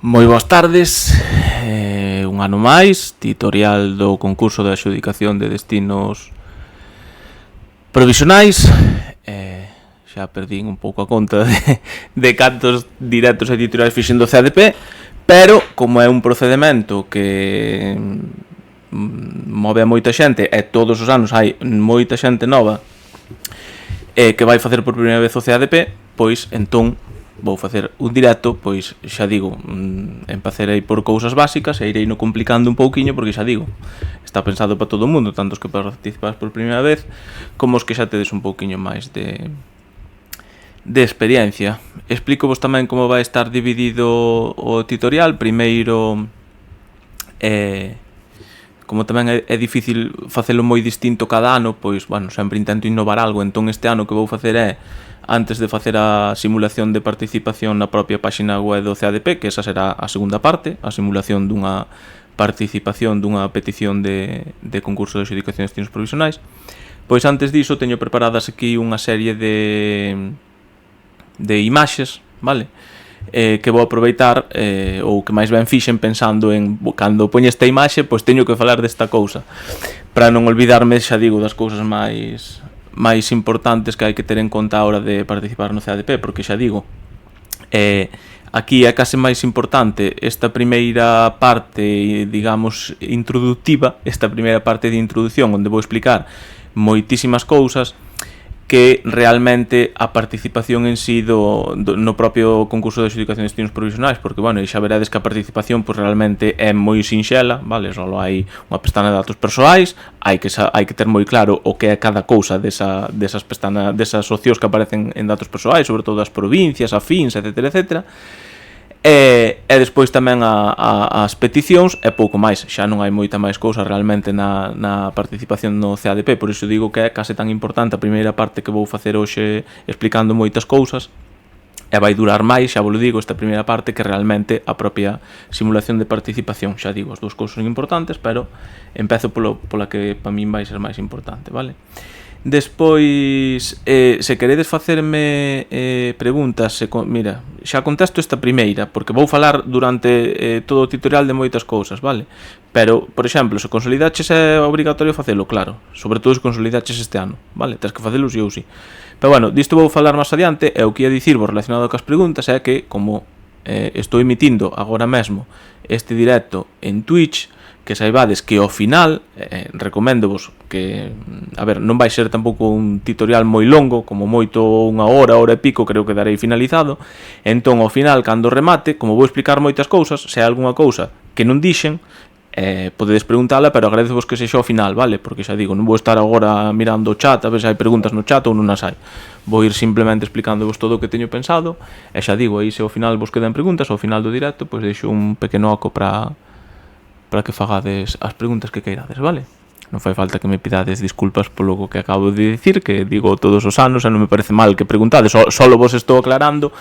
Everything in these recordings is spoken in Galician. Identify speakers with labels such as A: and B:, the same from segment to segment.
A: Moi boas tardes, un ano máis, titorial do concurso de adxudicación de destinos provisionais. Xa perdín un pouco a conta de cantos directos e titoriais fixen do CADP, pero como é un procedimento que move a moita xente e todos os anos hai moita xente nova que vai facer por primeira vez o CADP, pois entón vou facer un directo, pois xa digo, empezarei por cousas básicas e irei no complicando un pouquiño porque xa digo, está pensado para todo o mundo, tanto os que participades por primeira vez como os que xa tedes un pouquiño máis de experiencia. Explico-vos tamén como vai estar dividido o tutorial. Primeiro, como tamén é difícil facelo moi distinto cada ano, pois, bueno, sempre intento innovar algo, entón este ano que vou facer é, antes de facer a simulación de participación na propia páxina web do CADP, que esa será a segunda parte, a simulación dunha participación dunha petición de concurso de adxudicación de destinos provisionais, pois antes diso teño preparadas aquí unha serie de imaxes, vale? Que vou aproveitar, ou que máis ben fixen pensando en cando poño esta imaxe, pois teño que falar desta cousa, para non olvidarme, xa digo, das cousas máis importantes que hai que ter en conta a hora de participar no CADP, porque xa digo, aquí é case máis importante esta primeira parte, digamos, introductiva, esta primeira parte de introdución, onde vou explicar moitísimas cousas, que realmente a participación en sí no propio concurso de adxudicación de destinos provisionais, porque, bueno, xa veredes que a participación pues, realmente é moi sinxela, vale? Só hai unha pestana de datos persoais, hai que ter moi claro o que é cada cousa desas opcións que aparecen en datos persoais, sobre todo as provincias, afíns, etc. E despois tamén as peticións e pouco máis, xa non hai moita máis cousa realmente na participación no CADP, por iso digo que é case tan importante a primeira parte que vou facer hoxe explicando moitas cousas, e vai durar máis, xa vos digo, esta primeira parte que realmente a propia simulación de participación. Xa digo, as dúas cousas son importantes, pero empezo pola que para min vai ser máis importante, vale? Despois, se queredes facerme preguntas, mira, xa contesto esta primeira, porque vou falar durante todo o tutorial de moitas cousas, vale? Pero, por exemplo, se consolidaches é obrigatorio facelo, claro, sobre todo se consolidaches este ano, vale? Tens que facelo si ou si. Pero, bueno, disto vou falar máis adiante, e o que ia dicirvos relacionado cas preguntas é que, como estou emitindo agora mesmo este directo en Twitch, que saibades que ao final recoméndovos que, a ver, non vai ser tampouco un tutorial moi longo, como moito unha hora e pico creo que darei finalizado, entón ao final, cando remate, como vou explicar moitas cousas, se hai algunha cousa que non dixen, podedes preguntala, pero agradezovos que sexa ao final, vale? Porque xa digo, non vou estar agora mirando o chat, a ver se hai preguntas no chat ou non as hai. Vou ir simplemente explicándovos todo o que teño pensado, e xa digo, aí se ao final vos quedan preguntas, ao final do directo, pois deixo un pequeno oco para que fagades as preguntas que queirades, vale? Non fai falta que me pidades disculpas polo que acabo de dicir, que digo todos os anos, e non me parece mal que preguntades, solo vos estou aclarando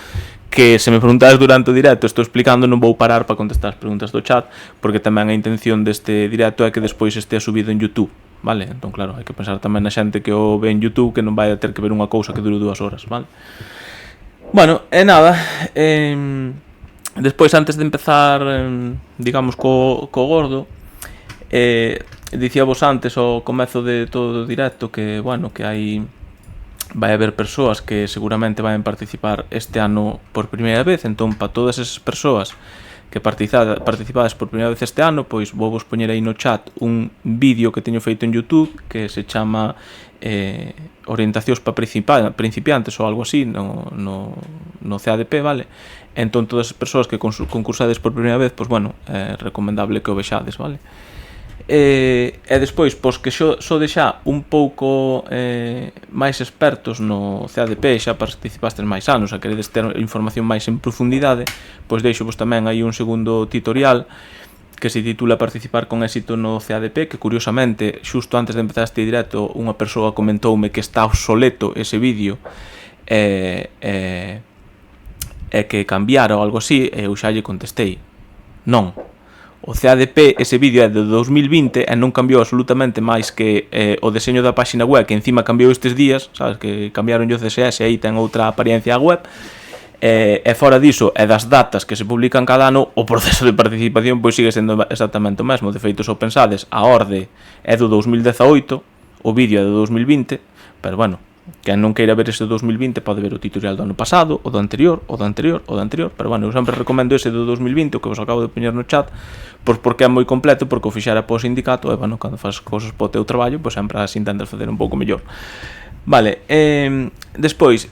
A: que se me preguntades durante o directo, estou explicando, non vou parar para contestar as preguntas do chat, porque tamén a intención deste directo é que despois estea subido en YouTube, vale? Entón, claro, hai que pensar tamén na xente que o ve en YouTube, que non vai a ter que ver unha cousa que dure 2 horas, vale? Bueno, e nada, despois, antes de empezar, digamos, co gordo, dicíavos antes ao comezo de todo o directo que, bueno, que vai haber persoas que seguramente van participar este ano por primeira vez, entón, para todas esas persoas que participades por primeira vez este ano, pois vou vos poñer aí no chat un vídeo que teño feito en YouTube que se chama orientacións para principiantes ou algo así no CADP, vale? Entón, todas as persoas que concursades por primeira vez, pois, bueno, é recomendable que o vexades, vale? E despois, pois que sode xa un pouco máis expertos no CADP, xa participastes máis anos, a queredes ter información máis en profundidade, pois deixo-vos tamén aí un segundo tutorial que se titula Participar con éxito no CADP, que curiosamente, xusto antes de empezar este directo, unha persoa comentoume que está obsoleto ese vídeo e que cambiara ou algo así, e eu xa lle contestei, non. O CADP, ese vídeo é de 2020 e non cambiou absolutamente máis que o deseño da páxina web, que encima cambiou estes días, sabes, que cambiaron o CSS e aí ten outra apariencia a web, E fora diso e das datas que se publican cada ano, o proceso de participación pois sigue sendo exactamente o mesmo. De feito, se o pensades, a orde é do 2018, o vídeo é do 2020, pero bueno, quen non queira ver ese do 2020 pode ver o tutorial do ano pasado, o do anterior, o do anterior, o do anterior, pero bueno, eu sempre recomendo ese do 2020, o que vos acabo de poñer no chat, pois porque é moi completo, porque o fixera po sindicato, e bueno, cando faz cousas po teu traballo, pois sempre as intentas facer un pouco mellor. Vale, despois,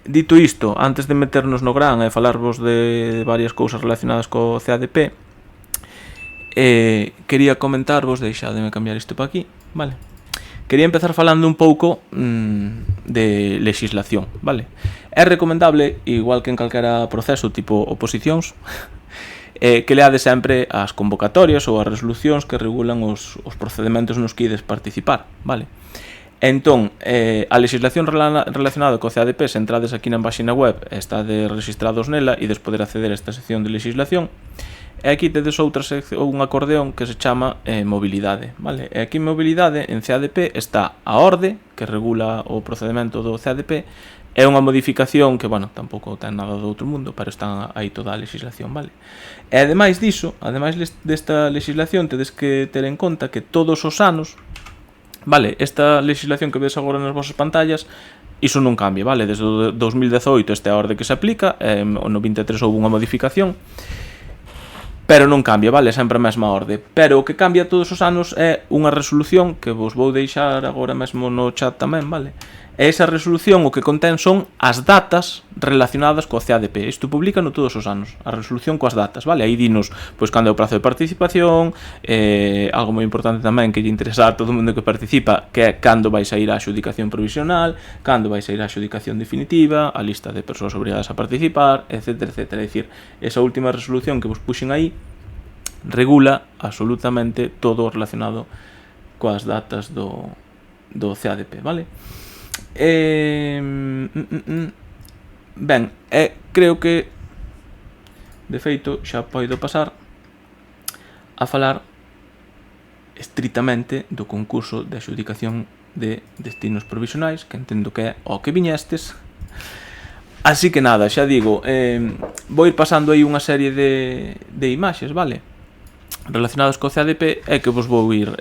A: dito isto, antes de meternos no gran e falarvos de varias cousas relacionadas co CADP, quería comentarvos, deixademe cambiar isto para aquí, vale? Quería empezar falando un pouco de legislación, vale? É recomendable, igual que en calquera proceso tipo oposicións, que leade sempre as convocatorias ou as resolucións que regulan os procedementos nos que ides participar, vale? Entón, a legislación relacionada co CADP, se entrades aquí na página web, estades registrados nela e des poder acceder a esta sección de legislación. E aquí tedes outra sección, un acordeón que se chama mobilidade, vale? E aquí en mobilidade, en CADP, está a orde que regula o procedimento do CADP. É unha modificación que, bueno, tampouco ten nada do outro mundo, pero está aí toda a legislación, vale? E ademais diso, ademais desta legislación, tedes que ter en conta que todos os anos, vale, esta legislación que vedes agora nas vosas pantallas, iso non cambia, vale? Desde o 2018 esta é a orde que se aplica, no 23 houve unha modificación, pero non cambia, vale? É sempre a mesma orde. Pero o que cambia todos os anos é unha resolución que vos vou deixar agora mesmo no chat tamén, vale? E esa resolución o que contén son as datas relacionadas co CADP. Isto publicano todos os anos, a resolución coas datas, vale? Aí dinos, pois, cando é o prazo de participación, algo moi importante tamén que lle interesa a todo o mundo que participa, que é cando vai sair a adxudicación provisional, cando vai sair a adxudicación definitiva, a lista de persoas obrigadas a participar, etc, etc. É dicir, esa última resolución que vos puxen aí regula absolutamente todo o relacionado coas datas do CADP, vale? Ben, creo que de feito xa podo pasar a falar estritamente do concurso de adxudicación de destinos provisionais, que entendo que é o que viñestes. Así que nada, xa digo, vou ir pasando aí unha serie de imaxes, vale? Relacionados co CADP é que vos vou ir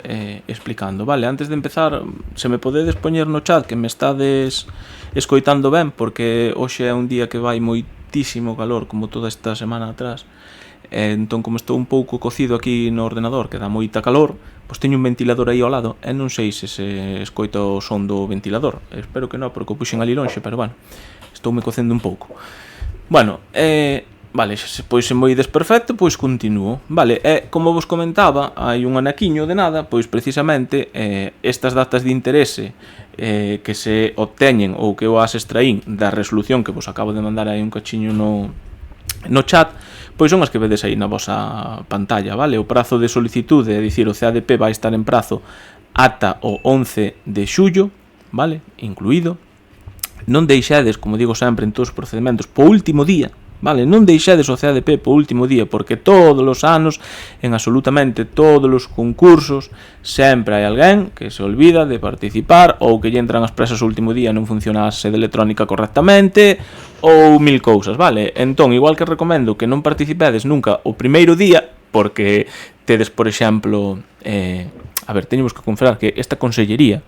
A: explicando, vale? Antes de empezar, se me podedes poñer no chat que me estades escoitando ben, porque hoxe é un día que vai moitísimo calor, como toda esta semana atrás. Entón, como estou un pouco cocido aquí no ordenador, que dá moita calor, pois teño un ventilador aí ao lado, e non sei se escoita o son do ventilador. Espero que non, porque o puxen ali lonxe, pero bueno, estoume cocendo un pouco. Bueno, vale, pois se moides perfecto, pois continuo. Vale, como vos comentaba, hai un anaquiño de nada, pois precisamente estas datas de interese que se obteñen ou que eu as extraín da resolución que vos acabo de mandar aí un cachiño no chat, pois son as que vedes aí na vosa pantalla, vale? O prazo de solicitude, é dicir, o CADP vai estar en prazo ata o 11 de xullo, vale? Incluído. Non deixades, como digo sempre en todos os procedementos, po último día, vale, non deixades o CADP po último día, porque todos os anos, en absolutamente todos os concursos, sempre hai alguén que se olvida de participar, ou que lle entran as presas o último día e non funciona a sede electrónica correctamente, ou mil cousas, vale? Entón, igual que recomendo que non participedes nunca o primeiro día, porque tedes, por exemplo, a ver, teñemos que confesar que esta consellería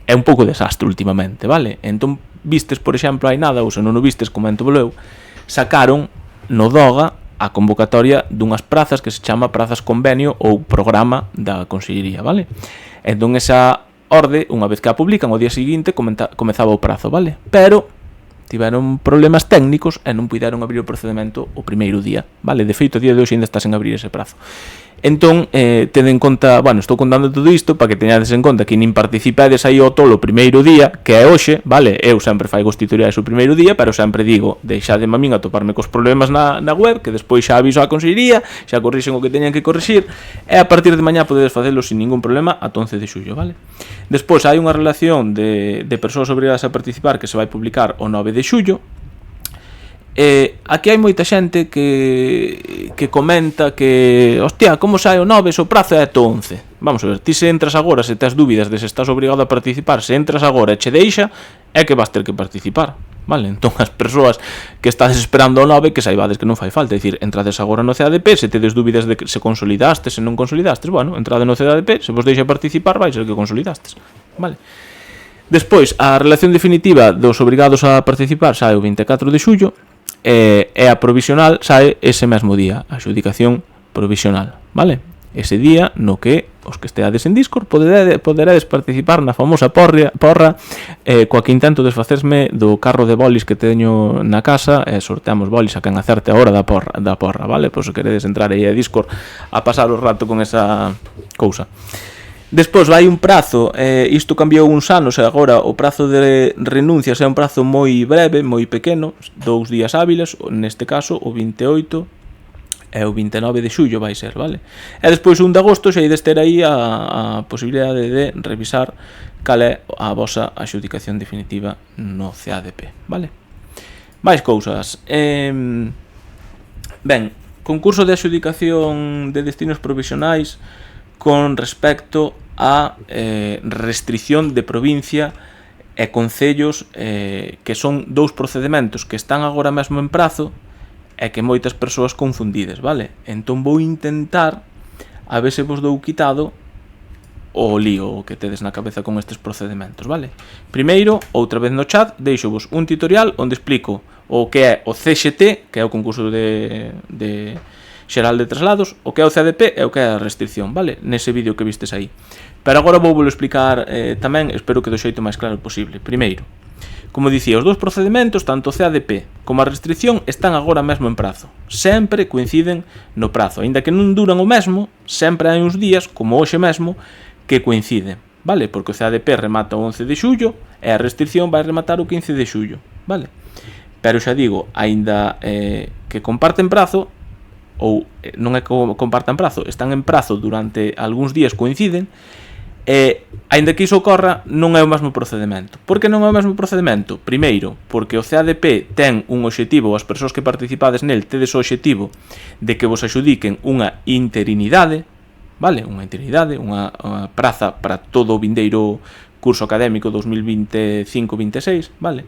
A: é un pouco desastre últimamente, vale? Entón, vistes, por exemplo, hai nada, ou se non o vistes, comento eu, sacaron no DOGA a convocatoria dunhas prazas que se chama prazas convenio ou programa da Consellería, vale? Entón esa orde, unha vez que a publican, o día seguinte comezaba o prazo, vale? Pero tiveron problemas técnicos e non puideron abrir o procedimento o primeiro día, vale? De feito, o día de hoxe ainda está sen abrir ese prazo. Entón, ten en conta, bueno, estou contando todo isto para que teñades en conta que nin participedes aí ao tolo o primeiro día, que é hoxe, vale? Eu sempre faigo os tutoriais o primeiro día, pero sempre digo, deixademe a min a toparme cos problemas na web, que despois xa aviso á consellería, xa corrixen o que teñan que corrixir, e a partir de mañá podedes facelo sin ningún problema ata 11 de xullo, vale? Despois hai unha relación de persoas obrigadas a participar que se vai publicar o 9 de xullo. Aquí hai moita xente que comenta que, hostia, como sai o 9 se o prazo é o 11? Vamos a ver, ti se entras agora, se tes dúbidas de se estás obrigado a participar, se entras agora e che deixa, é que vas ter que participar, vale? Entón as persoas que estades esperando o 9 que saibades que non fai falta, é dicir, entrades agora no CADP, se tedes dúbidas de que se consolidastes, se non consolidastes, bueno, entrade no CADP, se vos deixa participar, vai ser que consolidastes, vale? Despois, a relación definitiva dos obrigados a participar sae o 24 de xullo e a provisional sae ese mesmo día, a adxudicación provisional, vale? Ese día no que os que esteades en Discord poderedes participar na famosa porra coa que intento desfacerme do carro de bolis que teño na casa e sorteamos bolis a quen acerte a hora da porra, vale? Pois se queredes entrar aí a Discord a pasar o rato con esa cousa. Despois vai un prazo, isto cambiou uns anos e agora o prazo de renuncias é un prazo moi breve, moi pequeno, 2 días hábiles, neste caso o 28 e o 29 de xullo vai ser, vale? E despois o 1 de agosto xa ides ter aí a posibilidade de revisar cal é a vosa adxudicación definitiva no CADP, vale? Mais cousas. Ben, concurso de adxudicación de destinos provisionais con respecto a restricción de provincia e concellos, que son 2 procedementos que están agora mesmo en prazo e que moitas persoas confundides, vale? Entón vou intentar a ver se vos dou quitado o lío que tedes na cabeza con estes procedementos, vale? Primeiro, outra vez no chat, deixo-vos un tutorial onde explico o que é o CXT, que é o concurso de xeral de traslados, o que é o CADP e o que é a restricción, vale? Nese vídeo que vistes aí. Pero agora vou explicar tamén, espero que do xeito máis claro posible. Primeiro, como dicía, os 2 procedementos, tanto o CADP como a restricción, están agora mesmo en prazo. Sempre coinciden no prazo. Aínda que non duran o mesmo, sempre hai uns días, como hoxe mesmo, que coinciden, vale? Porque o CADP remata o 11 de xullo e a restricción vai rematar o 15 de xullo, vale? Pero xa digo, aínda que comparten prazo, ou non é que compartan prazo, están en prazo durante algúns días, coinciden, aínda que iso ocorra, non é o mesmo procedimento. Por que non é o mesmo procedimento? Primeiro, porque o CADP ten un obxectivo, as persoas que participades nel tedes o obxectivo de que vos axudiquen unha interinidade, vale? Unha interinidade, unha praza para todo o vindeiro curso académico 2025-26, vale?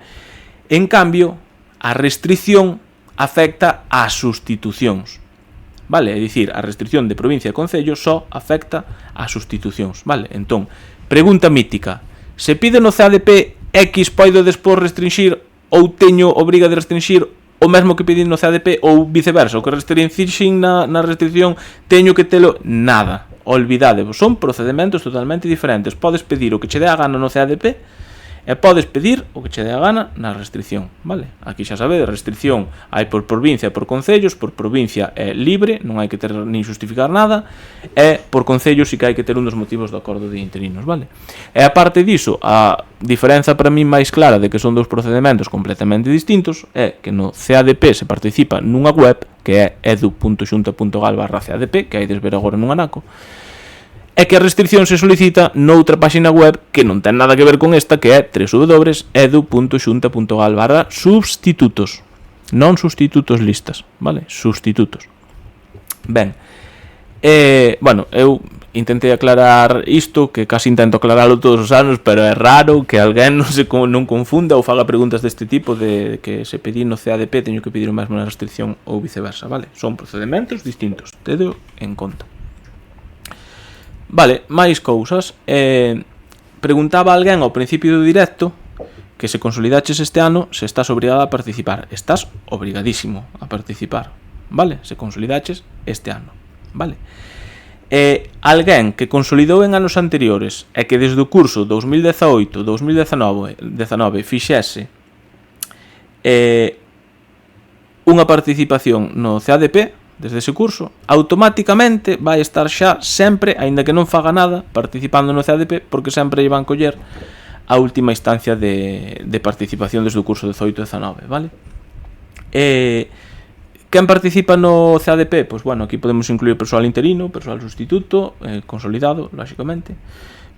A: En cambio, a restricción afecta ás sustitucións, vale? É dicir, a restricción de provincia e concello só afecta ás sustitucións, vale? Entón, pregunta mítica: se pide no CADP X poido despois restringir ou teño obriga de restringir o mesmo que pedín no CADP ou viceversa, o que restringir na restricción teño que telo? Nada, olvidadevos, son procedementos totalmente diferentes. Podes pedir o que che dé a gana no CADP e podes pedir o que che dé a gana na restricción, vale? Aquí xa sabedes, restricción hai por provincia e por concellos. Por provincia é libre, non hai que ter nin justificar nada, e por concellos sí que hai que ter un dos motivos do acordo de interinos, vale? E aparte diso, a diferenza para mí máis clara de que son 2 procedementos completamente distintos é que no CADP se participa nunha web que é edu.xunta.gal/CADP, que hai de ver agora nun anaco, é que a restricción se solicita noutra páxina web que non ten nada que ver con esta, que é www.edu.xunta.gal/substitutos. Non sustitutos listas, vale? Substitutos. Ben, bueno, eu intentei aclarar isto, que casi intento aclaralo todos os anos, pero é raro que alguén non confunda ou faga preguntas deste tipo, de que se pedir no CADP teño que pedir o mesmo na restricción ou viceversa, vale? Son procedementos distintos, tedo en conta. Vale, máis cousas. Preguntaba alguén ao principio do directo que se consolidaches este ano se estás obrigado a participar. Estás obrigadísimo a participar, vale? Se consolidaches este ano, vale? Alguén que consolidou en anos anteriores e que desde o curso 2018-2019 fixese unha participación no CADP desde ese curso, automáticamente vai estar xa sempre, aínda que non faga nada, participando no CADP, porque sempre lle van coller a última instancia de participación desde o curso 18-19, vale? Quen participa no CADP? Pois, bueno, aquí podemos incluir persoal interino, persoal sustituto, consolidado, lóxicamente,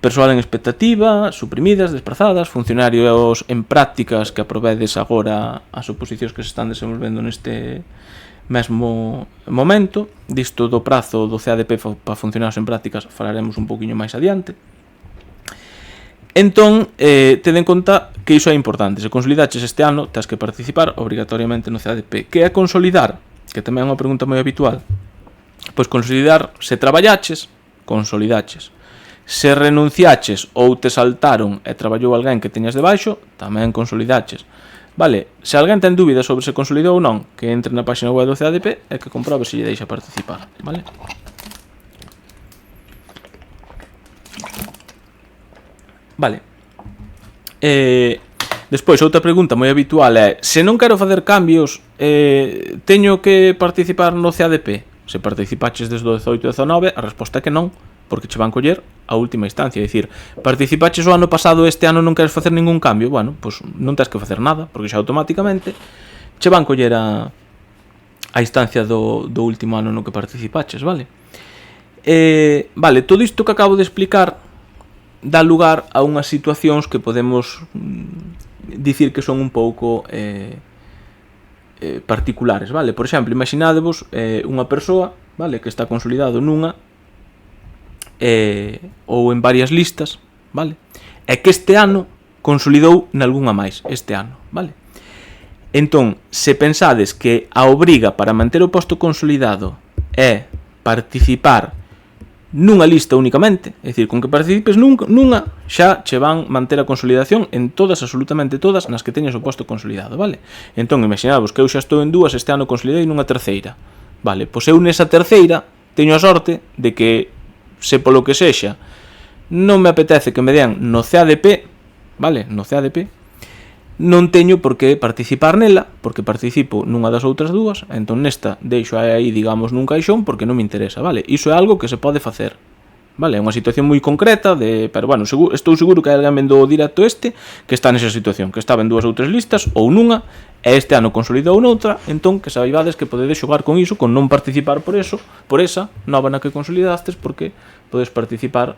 A: persoal en expectativa, suprimidas, desprazadas, funcionarios en prácticas que aprovedes agora as oposicións que se están desenvolvendo neste mesmo momento. Disto do prazo do CADP para funcionarios en prácticas falaremos un poquinho máis adiante. Entón, ten en conta que iso é importante. Se consolidaches este ano, tens que participar obrigatoriamente no CADP. Que é consolidar? Que tamén é unha pregunta moi habitual. Pois consolidar, se traballaches, consolidaches. Se renunciaches ou te saltaron e traballou alguén que teñas debaixo, tamén consolidaches. Vale, se alguén ten dúbidas sobre se consolidou ou non, que entre na página web do CADP e que comprobe se lle deixa participar. Vale? Vale. Despois, outra pregunta moi habitual é: se non quero facer cambios, teño que participar no CADP? Se participaches desde o 18 e 19, a resposta é que non, porque che van coller a última instancia. É dicir, participaches o ano pasado, este ano non queres facer ningún cambio, bueno, pois non tens que facer nada, porque xa automáticamente che van coller a instancia do último ano no que participaches, vale? Vale, todo isto que acabo de explicar dá lugar a unhas situacións que podemos dicir que son un pouco particulares, vale? Por exemplo, imaginádevos unha persoa, vale, que está consolidado nunha ou en varias listas, vale? E que este ano consolidou nalgunha máis, este ano, vale? Entón, se pensades que a obriga para manter o posto consolidado é participar nunha lista únicamente, é dicir, con que participes nunha, xa che van manter a consolidación en todas, absolutamente todas, nas que teñas o posto consolidado, vale? Entón, imaginadvos que eu xa estou en dúas, este ano consolidei nunha terceira, vale? Pois eu nesa terceira teño a sorte de que, se polo que sexa, non me apetece que me dean no CADP, vale? No CADP, non teño por que participar nela, porque participo nunha das outras dúas, entón nesta deixo aí, digamos, nun caixón porque non me interesa, vale? Iso é algo que se pode facer, vale? É unha situación moi concreta, pero bueno, estou seguro que hai alguén vendo o directo este que está nesa situación, que estaba en dúas ou tres listas ou nunha, e este ano consolidou noutra, entón que saibades que podedes xogar con iso, con non participar por esa nova na que consolidastes, porque podes participar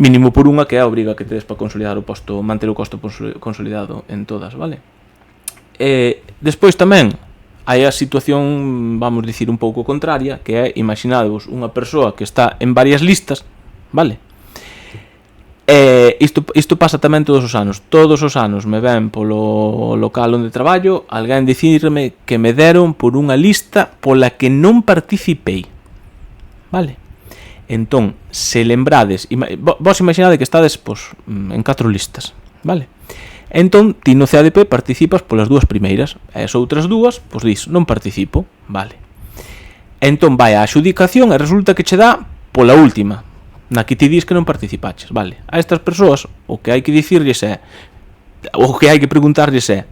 A: mínimo por unha, que é a obriga que tedes para consolidar o posto, manter o posto consolidado en todas, vale? Despois tamén hai a situación, vamos dicir, un pouco contraria, que é, imaginadvos unha persoa que está en varias listas, vale? Isto pasa tamén todos os anos me ven polo local onde traballo alguén dicirme que me deron por unha lista pola que non participei, vale? Entón, se lembrades, vos imaginade que estades en 4 listas, vale? Entón, ti no CADP participas polas dúas primeiras, e as outras dúas, pois dis, non participo, vale? Entón vai a adxudicación e resulta que che dá pola última, na que ti dis que non participaches, vale? A estas persoas o que hai que dicirlles é, o que hai que preguntarlles é: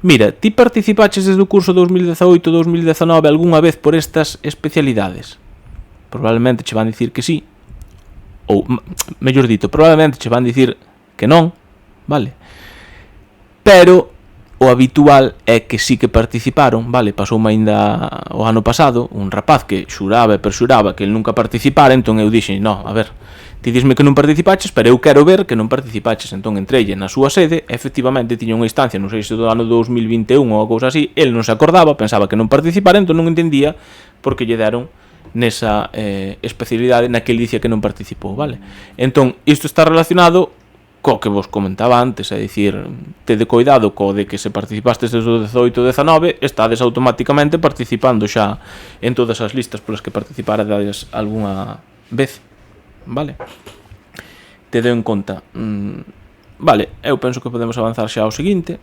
A: mira, ti participaches desde o curso 2018-2019 algunha vez por estas especialidades? Probablemente che van dicir que sí, ou, mellor dito, probablemente che van dicir que non, vale? Pero o habitual é que sí que participaron, vale? Pasoume aínda o ano pasado un rapaz que xuraba e perxuraba que ele nunca participara, entón eu dixen, no, a ver, ti disme que non participaches, pero eu quero ver que non participaches. Entón entreille na súa sede, efectivamente tiña unha instancia, non sei se do ano 2021 ou cousa así, ele non se acordaba, pensaba que non participara, entón non entendía por que lle deron nesa especialidade na que ele dicía que non participou, vale? Entón, isto está relacionado co que vos comentaba antes, é dicir, tede cuidado co de que se participastes desde o 18 e 19, estades automáticamente participando xa en todas as listas polas que participarades algunha vez, vale? Tede en conta. Vale, eu penso que podemos avanzar xa ao seguinte.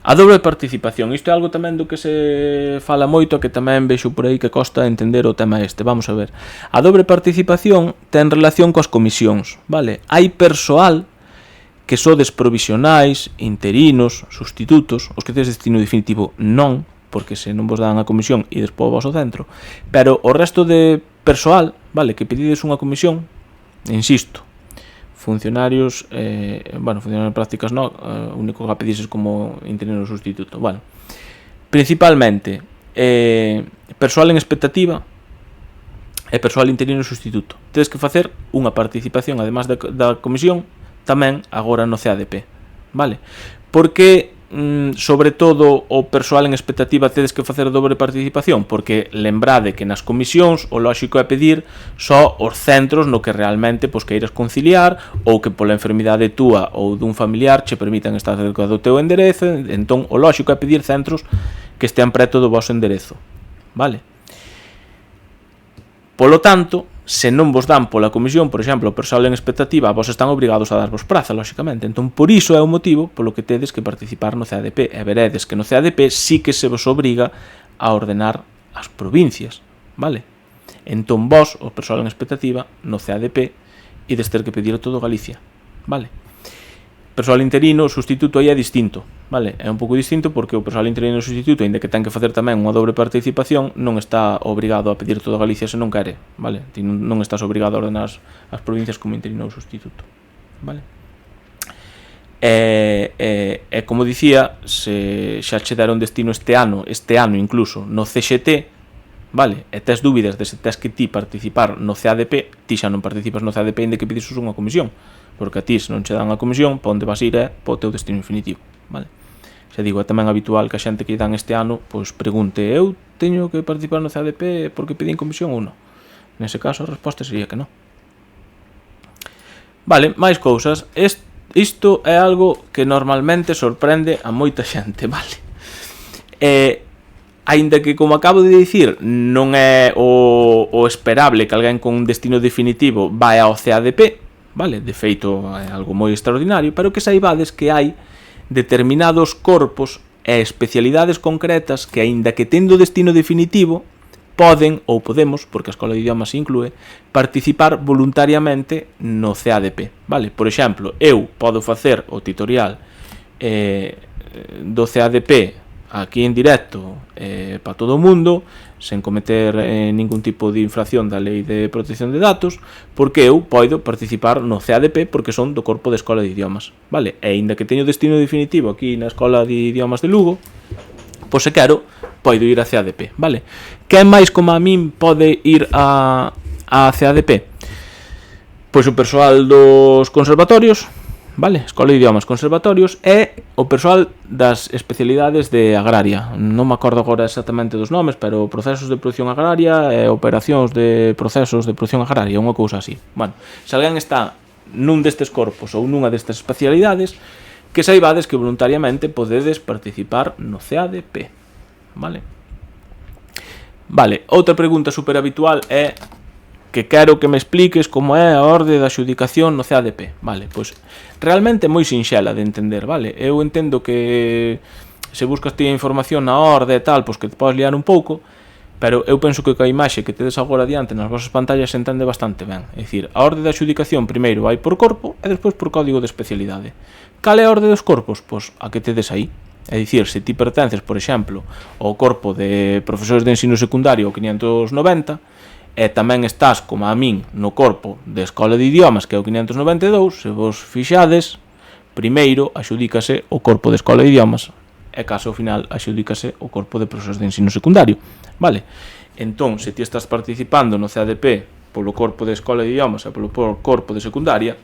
A: A dobre participación, isto é algo tamén do que se fala moito, que tamén vexo por aí que costa entender o tema este. Vamos a ver. A dobre participación ten relación coas comisións, vale? Hai persoal que sodes provisionais, interinos, sustitutos, os que tedes destino definitivo non, porque se non vos dan a comisión e despois vos ao centro, pero o resto de persoal, vale, que pedides unha comisión, insisto, funcionarios, funcionarios en prácticas no, único que pedises como interino sustituto, bueno, principalmente persoal en expectativa e persoal interino sustituto. Tedes que facer unha participación, además da comisión, tamén agora no CADP, vale? Porque sobre todo o persoal en expectativa tedes que facer dobre participación, porque lembrade que nas comisións o lóxico é pedir só os centros no que realmente queiras conciliar ou que pola enfermidade túa ou dun familiar che permitan estar cerca do teu enderezo. Entón o lóxico é pedir centros que estean preto do vosso enderezo, vale? Polo tanto, se non vos dan pola comisión, por exemplo, o persoal en expectativa, vos están obrigados a darvos praza, lóxicamente. Entón, por iso é o motivo polo que tedes que participar no CADP. E veredes que no CADP sí que se vos obriga a ordenar as provincias, vale? Entón, vos, o persoal en expectativa, no CADP, ides ter que pedir todo Galicia, vale? Persoal interino, sustituto aí é distinto, vale? É un pouco distinto porque o persoal interino sustituto, ainda que ten que facer tamén unha dobre participación, non está obrigado a pedir todo Galicia se non quere, vale? Ti non estás obrigado a ordenar as provincias como interino ou sustituto, vale? E como dicía, se xa che deron destino este ano incluso no CXT, vale? E tes dúbidas de se tes que ti participar no CADP, ti xa non participas no CADP ainda que pides unha comisión, porque a ti se non che dan a comisión, pa onde vas ir é po teu destino definitivo, vale? Xa digo, é tamén habitual que a xente que dan este ano pois pregunte, eu teño que participar no CADP porque pedín comisión ou non? Nese caso a resposta sería que non. Vale, máis cousas. Isto é algo que normalmente sorprende a moita xente, vale? Aínda que, como acabo de dicir, non é o esperable que alguén con un destino definitivo vai ao CADP, vale? De feito, é algo moi extraordinario, pero que saibades que hai determinados corpos e especialidades concretas que, aínda que tendo destino definitivo, poden, ou podemos, porque a Escola de Idiomas se inclúe, participar voluntariamente no CADP, vale? Por exemplo, eu podo facer o tutorial do CADP aquí en directo para todo o mundo, sen cometer ningún tipo de infracción da Lei de Protección de Datos, porque eu podo participar no CADP porque son do corpo de Escola de Idiomas, vale? E aínda que teño destino definitivo aquí na Escola de Idiomas de Lugo, pois se quero, podo ir a CADP, vale? Quen máis como a min pode ir a CADP? Pois o persoal dos conservatorios, vale? Escola de Idiomas, conservatorios, e o persoal das especialidades de agraria. Non me acordo agora exactamente dos nomes, pero procesos de produción agraria e operacións de procesos de produción agraria, unha cousa así. Bueno, se alguén está nun destes corpos ou nunha destas especialidades, que saibades que voluntariamente podedes participar no CADP, vale? Vale, outra pregunta super habitual é que quero que me expliques como é a orde da adxudicación no CADP, vale? Pois realmente é moi sinxela de entender, vale? Eu entendo que se buscas ti a información na orde e tal, pois que te podes liar un pouco, pero eu penso que coa imaxe que tedes agora diante nas vosas pantallas se entende bastante ben. É dicir, a orde de adxudicación primeiro vai por corpo e despois por código de especialidade. Cal é a orde dos corpos? Pois a que tedes aí. É dicir, se ti pertences, por exemplo, ao corpo de profesores de ensino secundario 590, e tamén estás, como a min, no corpo de Escola de Idiomas, que é o 592, se vos fixades, primeiro axudícase o corpo de Escola de Idiomas, e caso ao final axudícase o corpo de profesores de ensino secundario, vale? Entón, se ti estás participando no CADP polo corpo de Escola de Idiomas e polo corpo de secundaria,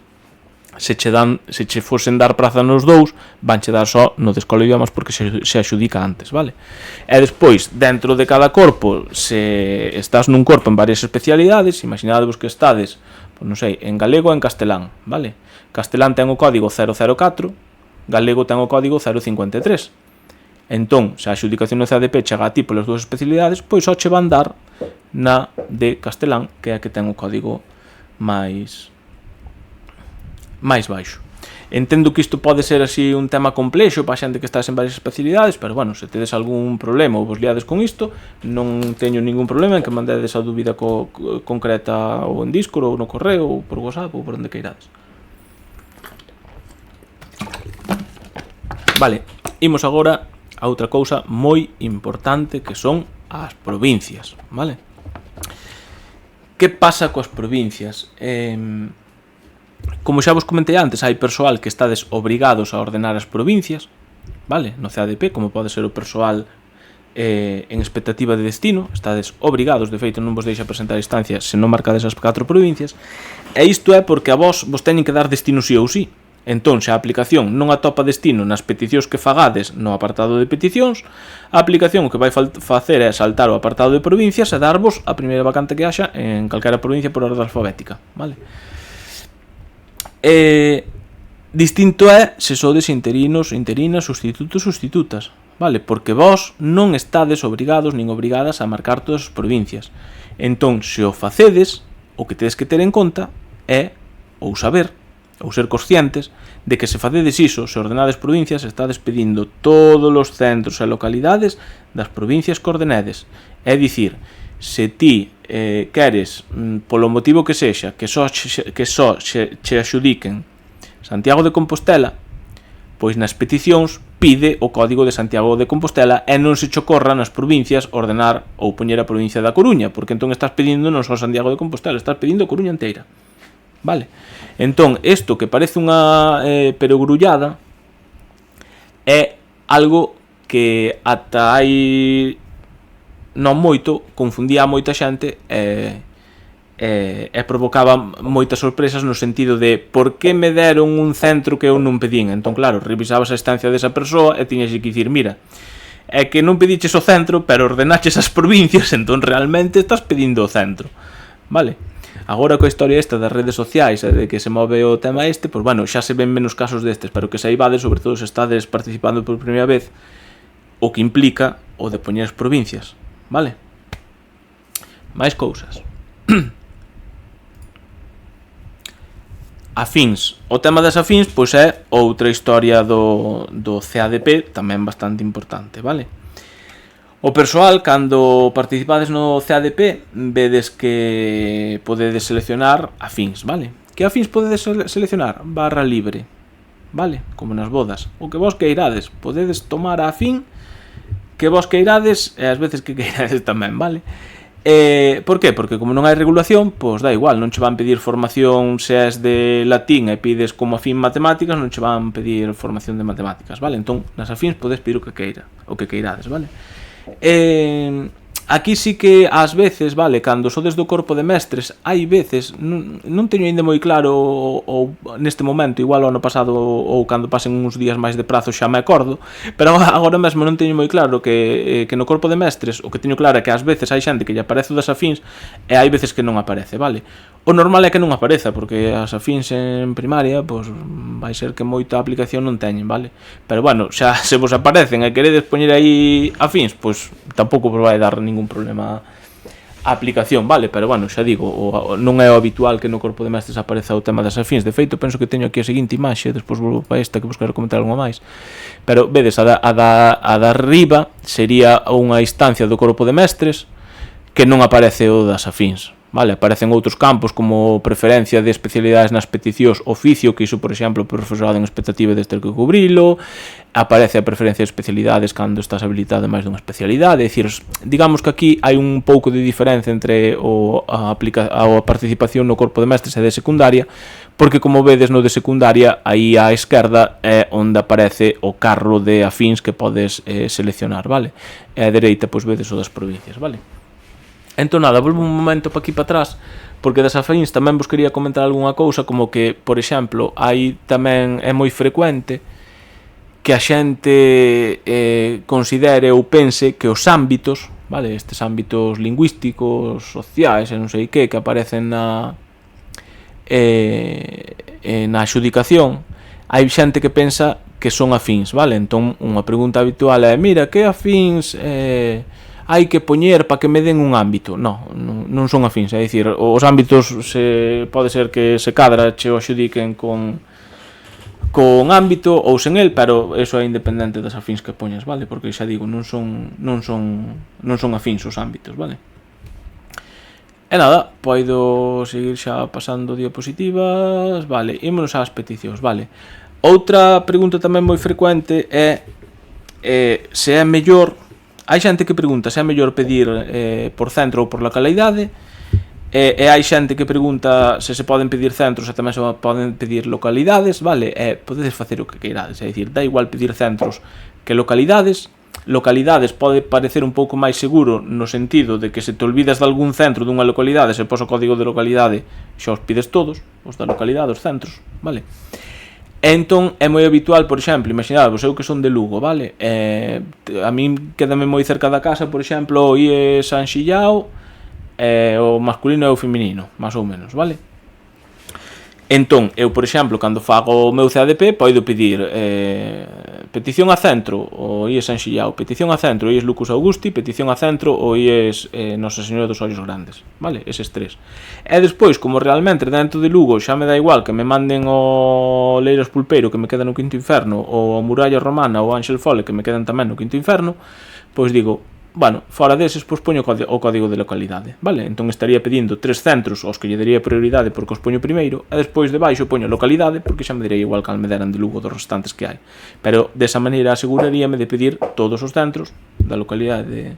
A: se che fosen dar praza nos dous, vanche dar só no de Escola de Idiomas porque se axudica antes, vale? E despois, dentro de cada corpo, se estás nun corpo en varias especialidades, imaginadevos que estades, pois non sei, en galego ou en castelán, vale? Castelán ten o código 004, galego ten o código 053. Entón, se a adxudicación no CADP chega a ti polas dúas especialidades, pois só che van dar na de castelán, que é a que ten o código máis baixo. Entendo que isto pode ser así un tema complexo para a xente que estás en varias especialidades, pero bueno, se tedes algún problema ou vos liades con isto, non teño ningún problema en que mandedes a dúbida concreta ou en Discord ou no correo ou por WhatsApp ou por onde queirades. Vale, imos agora a outra cousa moi importante que son as provincias, vale? Que pasa coas provincias? Como xa vos comentei antes, hai persoal que estades obrigados a ordenar as provincias, vale? No CADP, como pode ser o persoal en expectativa de destino, estades obrigados, de feito non vos deixa presentar instancias se non marcades as 4 provincias, e isto é porque a vos teñen que dar destino sí ou sí. Entón, se a aplicación non atopa destino nas peticións que fagades no apartado de peticións, a aplicación o que vai facer é saltar o apartado de provincias e darvos a primeira vacante que haxa en calquera provincia por orde alfabética, vale? Distinto é se sodes interinos, interinas, sustitutos, sustitutas, vale? Porque vos non estades obrigados nin obrigadas a marcar todas as provincias. Entón, se o facedes, o que tedes que ter en conta é ou saber ou ser conscientes de que se facedes iso, se ordenades provincias, estades pedindo todos os centros e localidades das provincias que ordenedes. É dicir, se ti queres, polo motivo que sexa, que só che axudiquen Santiago de Compostela, pois nas peticións pide o código de Santiago de Compostela e non se che ocorra nas provincias ordenar ou poñer a provincia da Coruña, porque entón estás pedindo non só Santiago de Compostela, estás pedindo a Coruña inteira. Vale? Entón, isto que parece unha perogrullada é algo que ata hai non moito confundía a moita xente e provocaba moitas sorpresas no sentido de por que me deron un centro que eu non pedín. Entón, claro, revisabas a estancia desa persoa e tiñas que dicir, mira, é que non pediches o centro, pero ordenaches as provincias, entón realmente estás pedindo o centro. Vale? Agora coa historia esta das redes sociais e de que se move o tema este, pois bueno, xa se ven menos casos destes, pero que saibades, sobre todo se estades participando por primeira vez, o que implica o de poñer as provincias, vale? máis cousas. Afíns. O tema das afíns pois é outra historia do CADP, tamén bastante importante, vale? O persoal, cando participades no CADP, vedes que podedes seleccionar afíns, vale? Que afíns podedes seleccionar? Barra libre, vale? Como nas bodas. O que vos queirades, podedes tomar a afín que vos queirades e as veces que queirades tamén, vale? Por qué? Porque como non hai regulación, pois dá igual, non che van pedir formación se és de latín e pides como afín matemáticas, non che van pedir formación de matemáticas, vale? Entón, nas afíns podes pedir o que queirades, vale? Aquí sí que ás veces, vale, cando sodes do corpo de mestres, hai veces, non teño ainda moi claro ou neste momento, igual o ano pasado ou cando pasen uns días máis de prazo xa me acordo, pero agora mesmo non teño moi claro que no corpo de mestres o que teño claro é que ás veces hai xente que lle aparece das afíns e hai veces que non aparece, vale? O normal é que non apareza, porque as afíns en primaria, pois vai ser que moita aplicación non teñen, vale? Pero bueno, xa se vos aparecen e queredes poñer aí afíns, pois tampouco vos vai dar ningún problema a aplicación, vale? Pero bueno, xa digo, non é o habitual que no corpo de mestres apareza o tema das afíns. De feito, penso que teño aquí a seguinte imaxe, despois volvo para esta que vos quero comentar algo máis. Pero vedes, a da arriba sería unha instancia do corpo de mestres que non aparece o das afíns. Vale, aparecen outros campos como preferencia de especialidades nas peticións, oficio, que iso, por exemplo, o profesorado en expectativa de ter que cubrilo, aparece a preferencia de especialidades cando estás habilitado en máis dunha especialidade, é dicir, digamos que aquí hai un pouco de diferencia entre a participación no corpo de mestres e de secundaria, porque como vedes no de secundaria, aí á esquerda é onde aparece o carro de afíns que podes seleccionar, vale? E á dereita, pois vedes o das provincias, vale? Entón nada, volvo un momento para aquí para atrás, porque das afíns tamén vos quería comentar algunha cousa, como que, por exemplo, hai tamén é moi frecuente que a xente considere ou pense que os ámbitos, vale, estes ámbitos lingüísticos, sociais e non sei que aparecen na adxudicación, hai xente que pensa que son afíns, vale? Entón unha pregunta habitual é, mira, que afíns hai que poñer para que me den un ámbito? Non son afíns, é dicir, os ámbitos pode ser que se cadra che o axudiquen con ámbito ou sen el, pero eso é independente das afíns que poñas, vale? Porque xa digo, non son afíns os ámbitos, vale? E nada, poido seguir xa pasando diapositivas, vale, ímonos ás peticións, vale. Outra pregunta tamén moi frecuente é se é mellor. Hai xente que pregunta se é mellor pedir por centro ou por localidade, e hai xente que pregunta se se poden pedir centros e tamén se poden pedir localidades, vale? Podedes facer o que queirades, é dicir, dá igual pedir centros que localidades. Localidades pode parecer un pouco máis seguro no sentido de que se te olvidas de algún centro dunha localidade, se pos o código de localidade xa os pides todos, os da localidade, os centros, vale? Entón é moi habitual, por exemplo, imaginadvos, eu que son de Lugo, vale? A min quédame moi cerca da casa, por exemplo, o IE San Xillao, o masculino e o feminino, máis ou menos, vale? Entón, eu, por exemplo, cando fago o meu CADP, podo pedir petición a centro o IES San Xillao, petición a centro o IES Lucus Augusti, petición a centro o IES Nosa Señora dos Ollos Grandes, vale? Eses tres. E despois, como realmente dentro de Lugo xa me dá igual que me manden o Leiras Pulpeiro, que me queda no Quinto Inferno, ou a Muralla Romana ou Ángel Fole, que me quedan tamén no Quinto Inferno, pois digo, bueno, fora deses, pois poño o código de localidade, vale? Entón estaría pedindo 3 centros aos que lle daría prioridade porque os poño primeiro, e despois debaixo poño localidade porque xa me daría igual cal me deran de Lugo dos restantes que hai. Pero desa maneira aseguraríame de pedir todos os centros da localidade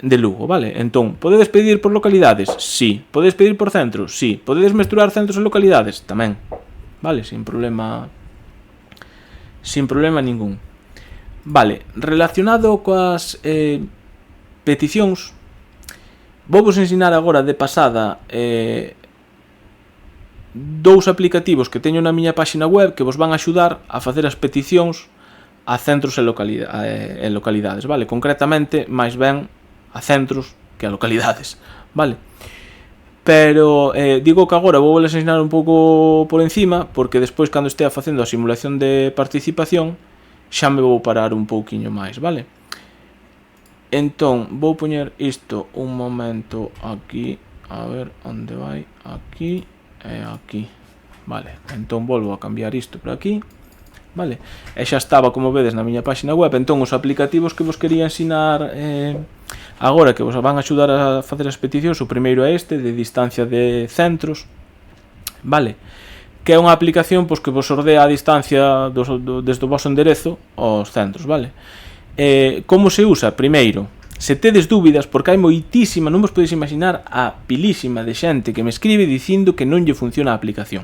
A: de Lugo, vale? Entón, podedes pedir por localidades? Sí. Podedes pedir por centros? Sí. Podedes mesturar centros e localidades? Tamén, vale? Sin problema ningún. Vale, relacionado coas peticións, vou vos ensinar agora de pasada dous aplicativos que teño na miña páxina web que vos van axudar a facer as peticións a centros e localidades, vale? Concretamente, máis ben a centros que a localidades, vale? Pero digo que agora vou les ensinar un pouco por encima, porque despois cando estea facendo a simulación de participación xa me vou parar un pouquiño máis, vale? Entón, vou poñer isto un momento aquí, a ver onde vai, aquí e aquí, vale? Entón volvo a cambiar isto por aquí, vale? E xa estaba, como vedes, na miña páxina web. Entón, os aplicativos que vos quería ensinar agora, que vos van a axudar a facer as peticións, o primeiro é este, de distancia de centros, vale? Que é unha aplicación pois, que vos ordea a distancia desde o vosso enderezo aos centros, vale? Como se usa? Primeiro, se tedes dúbidas, porque hai moitísima, non vos podedes imaginar a pilísima de xente que me escribe dicindo que non lle funciona a aplicación.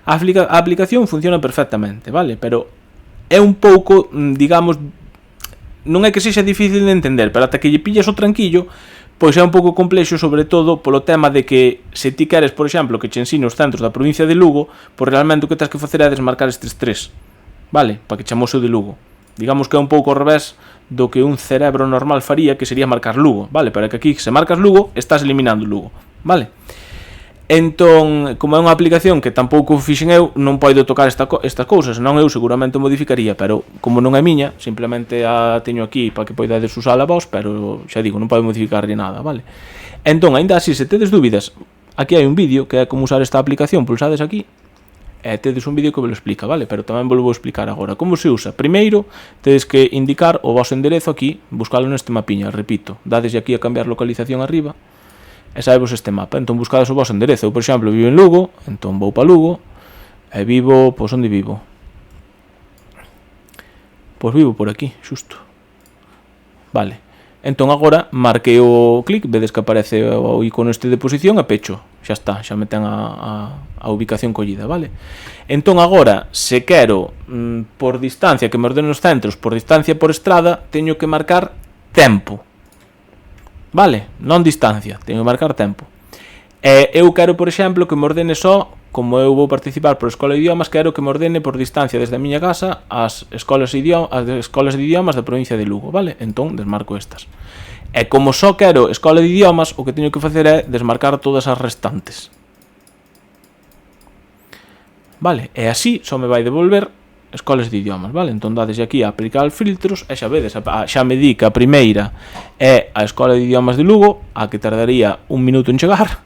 A: A aplicación funciona perfectamente, vale? Pero é un pouco, digamos, non é que sexa difícil de entender, pero ata que lle pillas o tranquillo, pois é un pouco complexo, sobre todo polo tema de que se ti queres, por exemplo, que che ensine os centros da provincia de Lugo, pois realmente o que tens que facer é desmarcar estes 3, vale? Para que chamose o de Lugo. Digamos que é un pouco ao revés do que un cerebro normal faría, que sería marcar Lugo, vale? Pero que aquí, se marcas Lugo, estás eliminando Lugo, vale? Entón, como é unha aplicación que tampouco fixen eu, non podo tocar estas cousas, non eu seguramente modificaría, pero como non é miña, simplemente a teño aquí para que poidades usala vos, pero xa digo, non podo modificarlle nada, vale? Entón, aínda así, se tedes dúbidas, aquí hai un vídeo que é como usar esta aplicación, pulsades aquí, e tedes un vídeo que vos lo explica, vale? Pero tamén vos vou explicar agora como se usa. Primeiro, tedes que indicar o vosso enderezo aquí, buscalo neste mapiña, repito, dades aquí a cambiar localización arriba, e sabemos este mapa. Entón buscades o vosso enderezo. Eu, por exemplo, vivo en Lugo, entón vou para Lugo e vivo, pois onde vivo? Pois vivo por aquí, xusto. Vale. Entón agora marquei o clic, vedes que aparece o icono este de posición e pecho. Xa está, xa me ten a ubicación collida, vale? Entón agora, se quero por distancia que me ordene os centros, por distancia por estrada, teño que marcar tempo. Vale, non distancia, teño que marcar tempo. Eu quero, por exemplo, que me ordene só, como eu vou participar por Escola de Idiomas, quero que me ordene por distancia desde a miña casa ás escolas de idiomas da provincia de Lugo, vale? Entón, desmarco estas. E como só quero Escola de Idiomas, o que teño que facer é desmarcar todas as restantes. Vale, e así só me vai devolver escolas de idiomas, vale? Entón dades aquí a aplicar filtros e xa vedes, xa me di que a primeira é a Escola de Idiomas de Lugo, a que tardaría 1 minuto en chegar.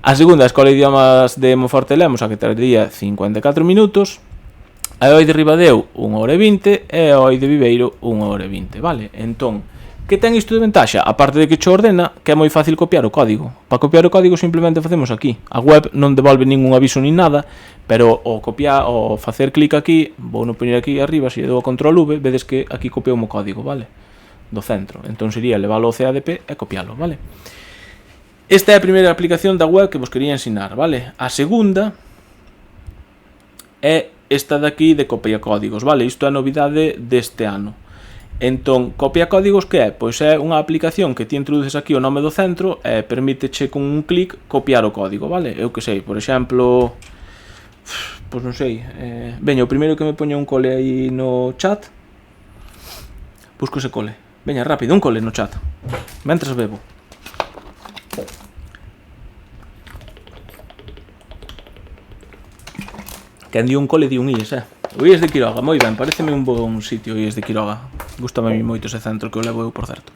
A: A segunda, a Escola de Idiomas de Monforte de Lemos, a que tardaría 54 minutos. A Oi de Ribadeo, 1 hora e 20, e a Oi de Viveiro, 1 hora e 20, vale? Entón, que ten isto de ventaxa? Aparte de que che ordena, que é moi fácil copiar o código. Para copiar o código simplemente facemos aquí. A web non devolve ningún aviso nin nada, pero o facer clic aquí, vou non poñer aquí arriba, se dou a control V, vedes que aquí copiou o código, vale? Do centro. Entón sería leválo ao CADP e copiálo, vale? Esta é a primeira aplicación da web que vos quería ensinar, vale? A segunda é esta daqui de copia códigos, vale? Isto é a novidade deste ano. Entón, copia códigos que é? Pois é unha aplicación que ti introduces aquí o nome do centro e permíteche con un clic copiar o código, vale? Eu que sei, por exemplo, pois non sei, veña, o primeiro que me poña un cole aí no chat, busco ese cole, veña, rápido, un cole no chat, mentras bebo. Quen di un cole di un IES, o IES de Quiroga, moi ben, pareceme un bon sitio o IES de Quiroga, gustame a mí moito ese centro que o levo eu, por certo.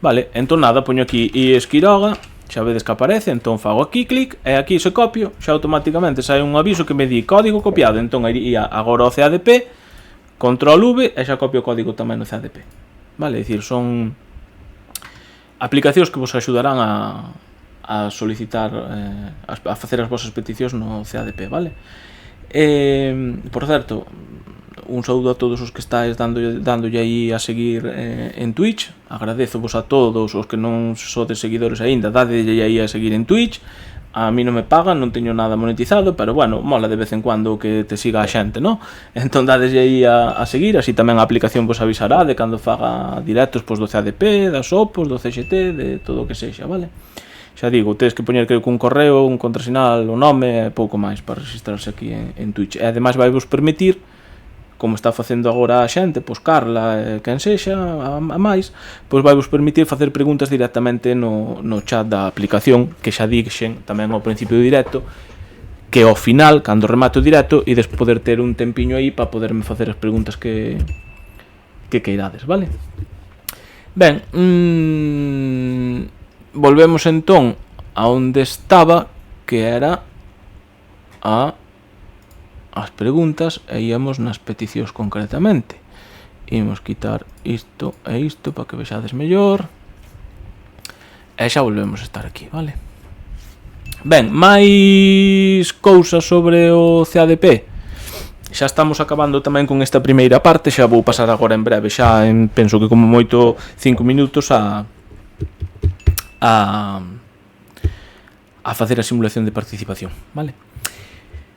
A: Vale, entón nada, poño aquí IES Quiroga, xa vedes que aparece, entón fago aquí clic, e aquí se copio, xa automáticamente sai un aviso que me di código copiado, entón iría agora ao CADP, control V, e xa copio o código tamén no CADP. Vale, é dicir, son aplicacións que vos axudarán a solicitar, a facer as vosas peticións no CADP, vale? Por certo, un saúdo a todos os que estáis dándolle aí a seguir en Twitch. Agradezovos a todos os que non sodes seguidores aínda, dadelle aí a seguir en Twitch. A mí non me pagan, non teño nada monetizado, pero bueno, mola de vez en cuando que te siga a xente, non? Entón dadelle aí a seguir, así tamén a aplicación vos avisará de cando faga directos do CADP, das OPOS, do CXT, de todo o que sexa, vale? Xa digo, tedes que poñer creo que un correo, un contrasinal, o nome e pouco máis para registrarse aquí en Twitch. E ademais vai vos permitir, como está facendo agora a xente, pois Carla, quen sexa, a máis, pois vai vos permitir facer preguntas directamente no chat da aplicación, que xa dixen tamén ao principio do directo, que ao final, cando remate o directo, ides poder ter un tempiño aí para poderme facer as preguntas que queirades, vale? Ben, volvemos entón a onde estaba, que era as preguntas, e íamos nas peticións concretamente. Imos quitar isto e isto para que vexades mellor, e xa volvemos a estar aquí, vale? Ben, máis cousas sobre o CADP. Xa estamos acabando tamén con esta primeira parte, xa vou pasar agora en breve, xa penso que como moito 5 minutos a facer a simulación de participación, vale?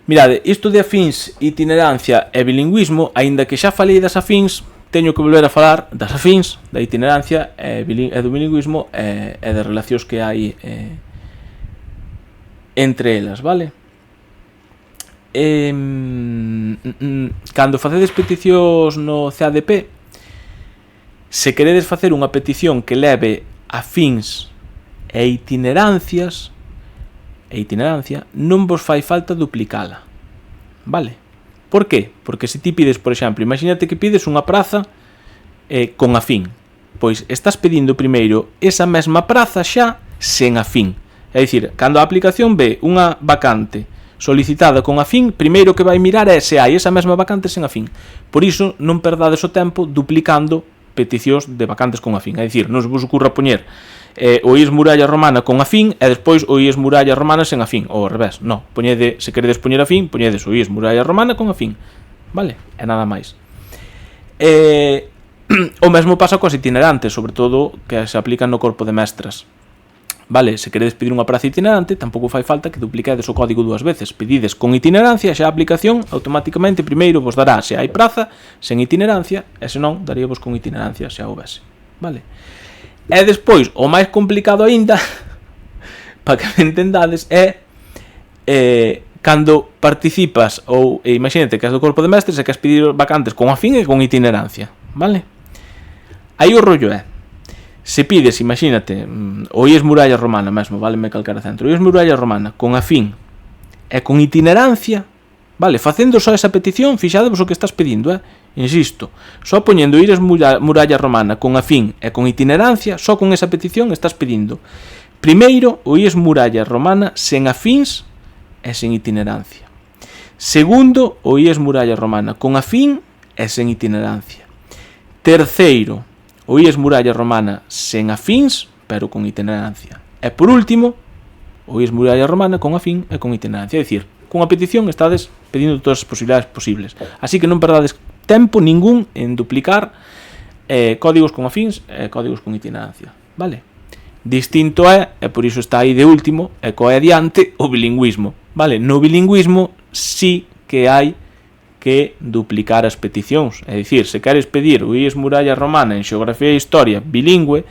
A: Mirade, isto de afíns, itinerancia e bilingüismo, aínda que xa falei das afíns, teño que volver a falar das afíns, da itinerancia e do bilingüismo e das relacións que hai entre elas, vale? Cando facedes peticións no CADP, se queredes facer unha petición que leve afíns e itinerancia, non vos fai falta duplicala, vale? Por qué? Porque se ti pides, por exemplo, imagínate que pides unha praza con afín, pois estás pedindo primeiro esa mesma praza xa sen afín. É dicir, cando a aplicación ve unha vacante solicitada con afín, primeiro que vai mirar é se hai esa mesma vacante sen afín. Por iso non perdades o tempo duplicando peticións de vacantes con afín. É dicir, non se vos ocurra poñer o IES Muralla Romana con afín e despois o IES Muralla Romana sen afín, ou ao revés, non, poñede, se queredes poñer afín, poñedes o IES Muralla Romana con afín, vale? E nada máis. O mesmo pasa coas itinerantes, sobre todo que se aplican no corpo de mestras, vale? Se queredes pedir unha praza itinerante, tampouco fai falta que dupliquedes o código dúas veces, pedides con itinerancia, xa a aplicación automáticamente primeiro vos dará se hai praza sen itinerancia, e se non, daríavos con itinerancia se a houvese, vale? E despois, o máis complicado aínda, para que me entendades, é cando participas, ou imagínate que és do corpo de mestres e que has pedir vacantes con afín e con itinerancia, vale? Aí o rollo é, se pides, imagínate, o IES Muralla Romana mesmo, vale, me calquera centro, o IES Muralla Romana con afín e con itinerancia, vale, facendo só esa petición, fixadevos o que estás pedindo, insisto, só poñendo IES Muralla Romana con afín e con itinerancia, só con esa petición estás pedindo primeiro o IES Muralla Romana sen afíns e sen itinerancia, segundo o IES Muralla Romana con afín e sen itinerancia, terceiro o IES Muralla Romana sen afíns pero con itinerancia, e por último o IES Muralla Romana con afín e con itinerancia. É dicir, cunha petición estades pedindo todas as posibilidades posibles, así que non perdades tempo ningún en duplicar códigos con afíns e códigos con itinerancia, vale? Distinto é, e por iso está aí de último, e coe adiante, o bilingüismo, vale? No bilingüismo sí que hai que duplicar as peticións, é dicir, se queres pedir o IES Muralla Romana en Xeografía e Historia bilingüe,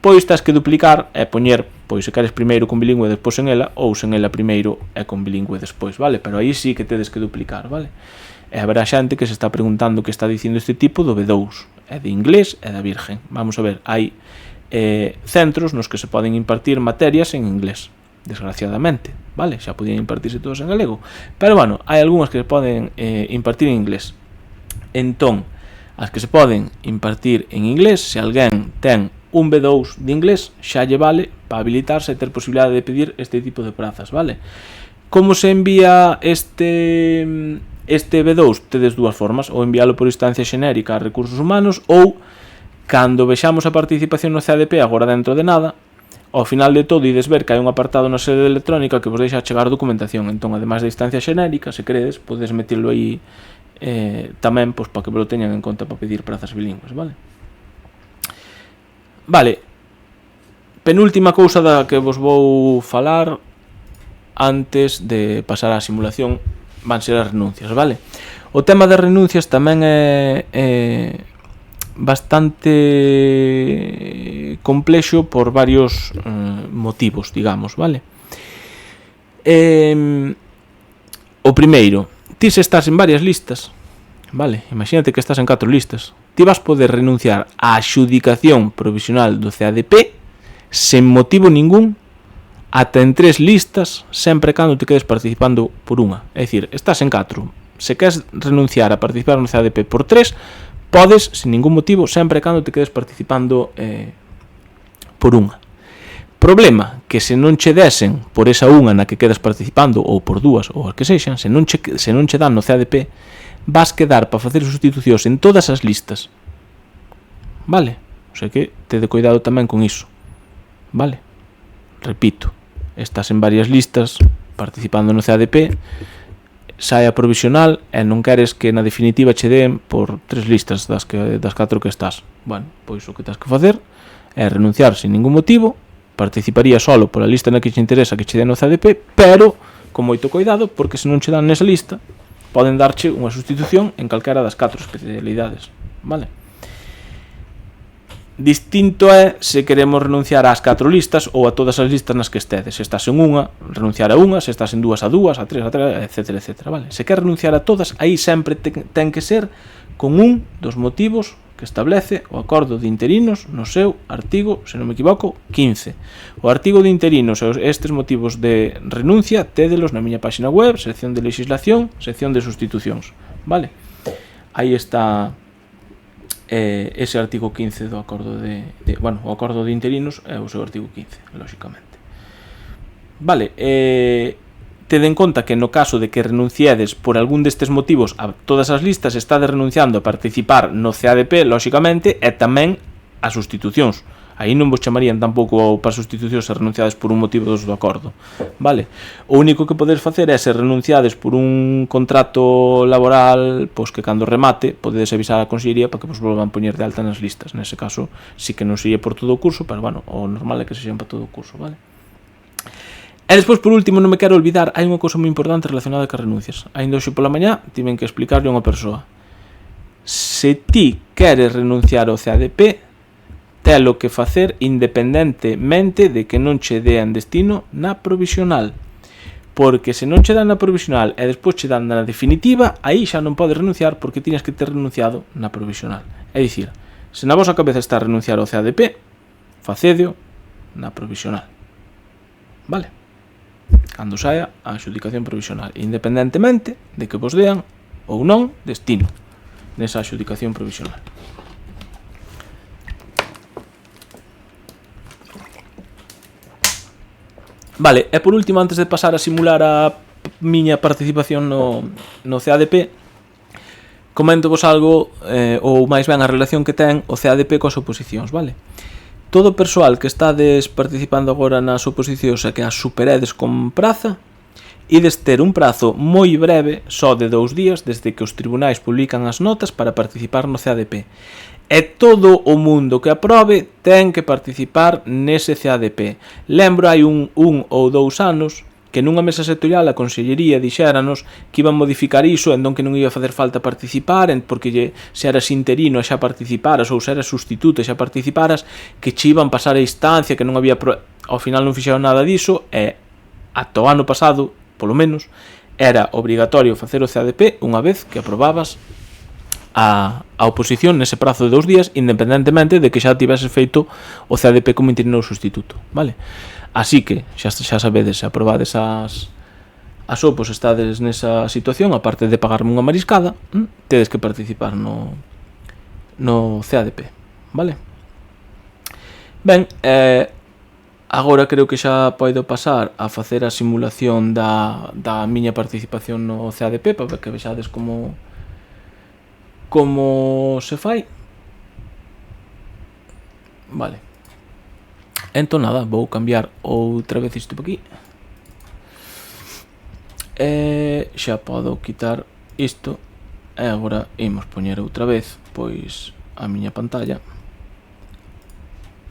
A: pois tens que duplicar e poñer pois se queres primeiro con bilingüe e despois sen ela, ou sen ela primeiro e con bilingüe despois, vale? Pero aí sí que tedes que duplicar, vale? E haberá xente que se está preguntando que está dicindo este tipo do B2, é de inglés e da virgen. Vamos a ver, hai centros nos que se poden impartir materias en inglés, desgraciadamente, vale? Xa podían impartirse todos en galego, pero bueno, hai algunhas que se poden impartir en inglés. Entón, as que se poden impartir en inglés, se alguén ten un B2 de inglés, xa lle vale para habilitarse e ter posibilidade de pedir este tipo de prazas, vale? Como se envía este B2? Tedes dúas formas, ou enviálo por instancia xenérica a recursos humanos, ou cando vexamos a participación no CADP agora dentro de nada, ao final de todo ides ver que hai un apartado na sede electrónica que vos deixa chegar documentación. Entón, ademais da instancia xenérica, se credes, podes meterlo aí tamén, pois, para que vos lo teñan en conta para pedir prazas bilingües, vale? Vale, penúltima cousa da que vos vou falar antes de pasar á simulación van ser as renuncias, vale? O tema das renuncias tamén é bastante complexo por varios motivos, digamos, vale? O primeiro, ti se estás en varias listas, vale? Imagínate que estás en 4 listas. Ti vas poder renunciar á adxudicación provisional do CADP sen motivo ningún ata en 3 listas, sempre cando te quedes participando por unha. É dicir, estás en 4. Se queres renunciar a participar no CADP por 3, podes, sin ningún motivo, sempre cando te quedes participando por unha. Problema, que se non che desen por esa unha na que quedas participando, ou por dúas, ou as que sexan, se non che dan no CADP, vas quedar para facer sustitucións en todas as listas, vale? O sea que tede cuidado tamén con iso, vale? Repito, estás en varias listas participando no CADP, sai a provisional e non queres que na definitiva che den por 3 listas das 4 que estás. Bueno, pois o que tens que facer é renunciar sin ningún motivo, participaría solo pola lista na que che interesa que che den no CADP, pero con moito cuidado, porque se non che dan nesa lista poden darche unha sustitución en calquera das 4 especialidades, vale? Distinto é se queremos renunciar ás 4 listas ou a todas as listas nas que estedes. Se estás en unha, renunciar a unha, se estás en dúas a dúas, a tres, etc, etc, vale? Se quer renunciar a todas, aí sempre ten que ser con un dos motivos que establece o acordo de interinos no seu artigo, se non me equivoco, 15. O artigo de interinos e estes motivos de renuncia tédelos na miña página web, sección de legislación, sección de sustitucións, vale? Aí está ese artigo 15 do acordo o acordo de interinos é o seu artigo 15, lógicamente. Vale, tede en conta que no caso de que renunciedes por algún destes motivos a todas as listas, estades renunciando a participar no CADP, lógicamente, e tamén a sustitucións. Aí non vos chamarían tampouco para sustitucións se renunciades por un motivo do acordo, vale? O único que podedes facer é se renunciades por un contrato laboral, pois que cando remate podedes avisar a Consellería para que vos volvan poñer de alta nas listas. Nese caso, sí que non sería por todo o curso, pero bueno, o normal é que sexan para todo o curso, vale? E despois, por último, non me quero olvidar, hai unha cousa moi importante relacionada cas renuncias. Ainda hoxe pola mañá tiven que explicarle a unha persoa. Se ti queres renunciar ao CADP, telo que facer independentemente de que non che dean destino na provisional. Porque se non che dan na provisional e despois che dan na definitiva, aí xa non podes renunciar porque tiñas que ter renunciado na provisional. É dicir, se na vosa cabeza está renunciar ao CADP, facedeo na provisional. Vale? Cando saia a adxudicación provisional, independentemente de que vos dean ou non destino nesa adxudicación provisional. Vale, e por último, antes de pasar a simular a miña participación no CADP, coméntovos algo, ou máis ben a relación que ten o CADP coas oposicións, vale? Todo o persoal que estades participando agora nas oposicións e que as superedes con praza, ides ter un prazo moi breve, só de 2 días, desde que os tribunais publican as notas para participar no CADP. E todo o mundo que aprobe ten que participar nese CADP. Lembro, hai un ou 2 anos que nunha mesa sectorial a Consellería dixéranos que iban modificar iso, entón que non iba a facer falta participar, porque se eras interino xa participaras, ou se eras sustituto xa participaras, que che iban pasar a instancia, que non había... Ao final non fixeron nada diso, e ata o ano pasado, polo menos, era obrigatorio facer o CADP unha vez que aprobabas a oposición nese prazo de 2 días, independentemente de que xa tiveses feito o CADP como interino sustituto, vale? Así que, xa sabedes, se aprobades as opos, estades nesa situación, aparte de pagarme unha mariscada, tedes que participar no CADP, vale? Ben, agora creo que xa podo pasar a facer a simulación da miña participación no CADP, para que vexades como se fai. Vale. Entón nada, vou cambiar outra vez isto por aquí. Xa podo quitar isto. E agora imos poñer outra vez pois a miña pantalla.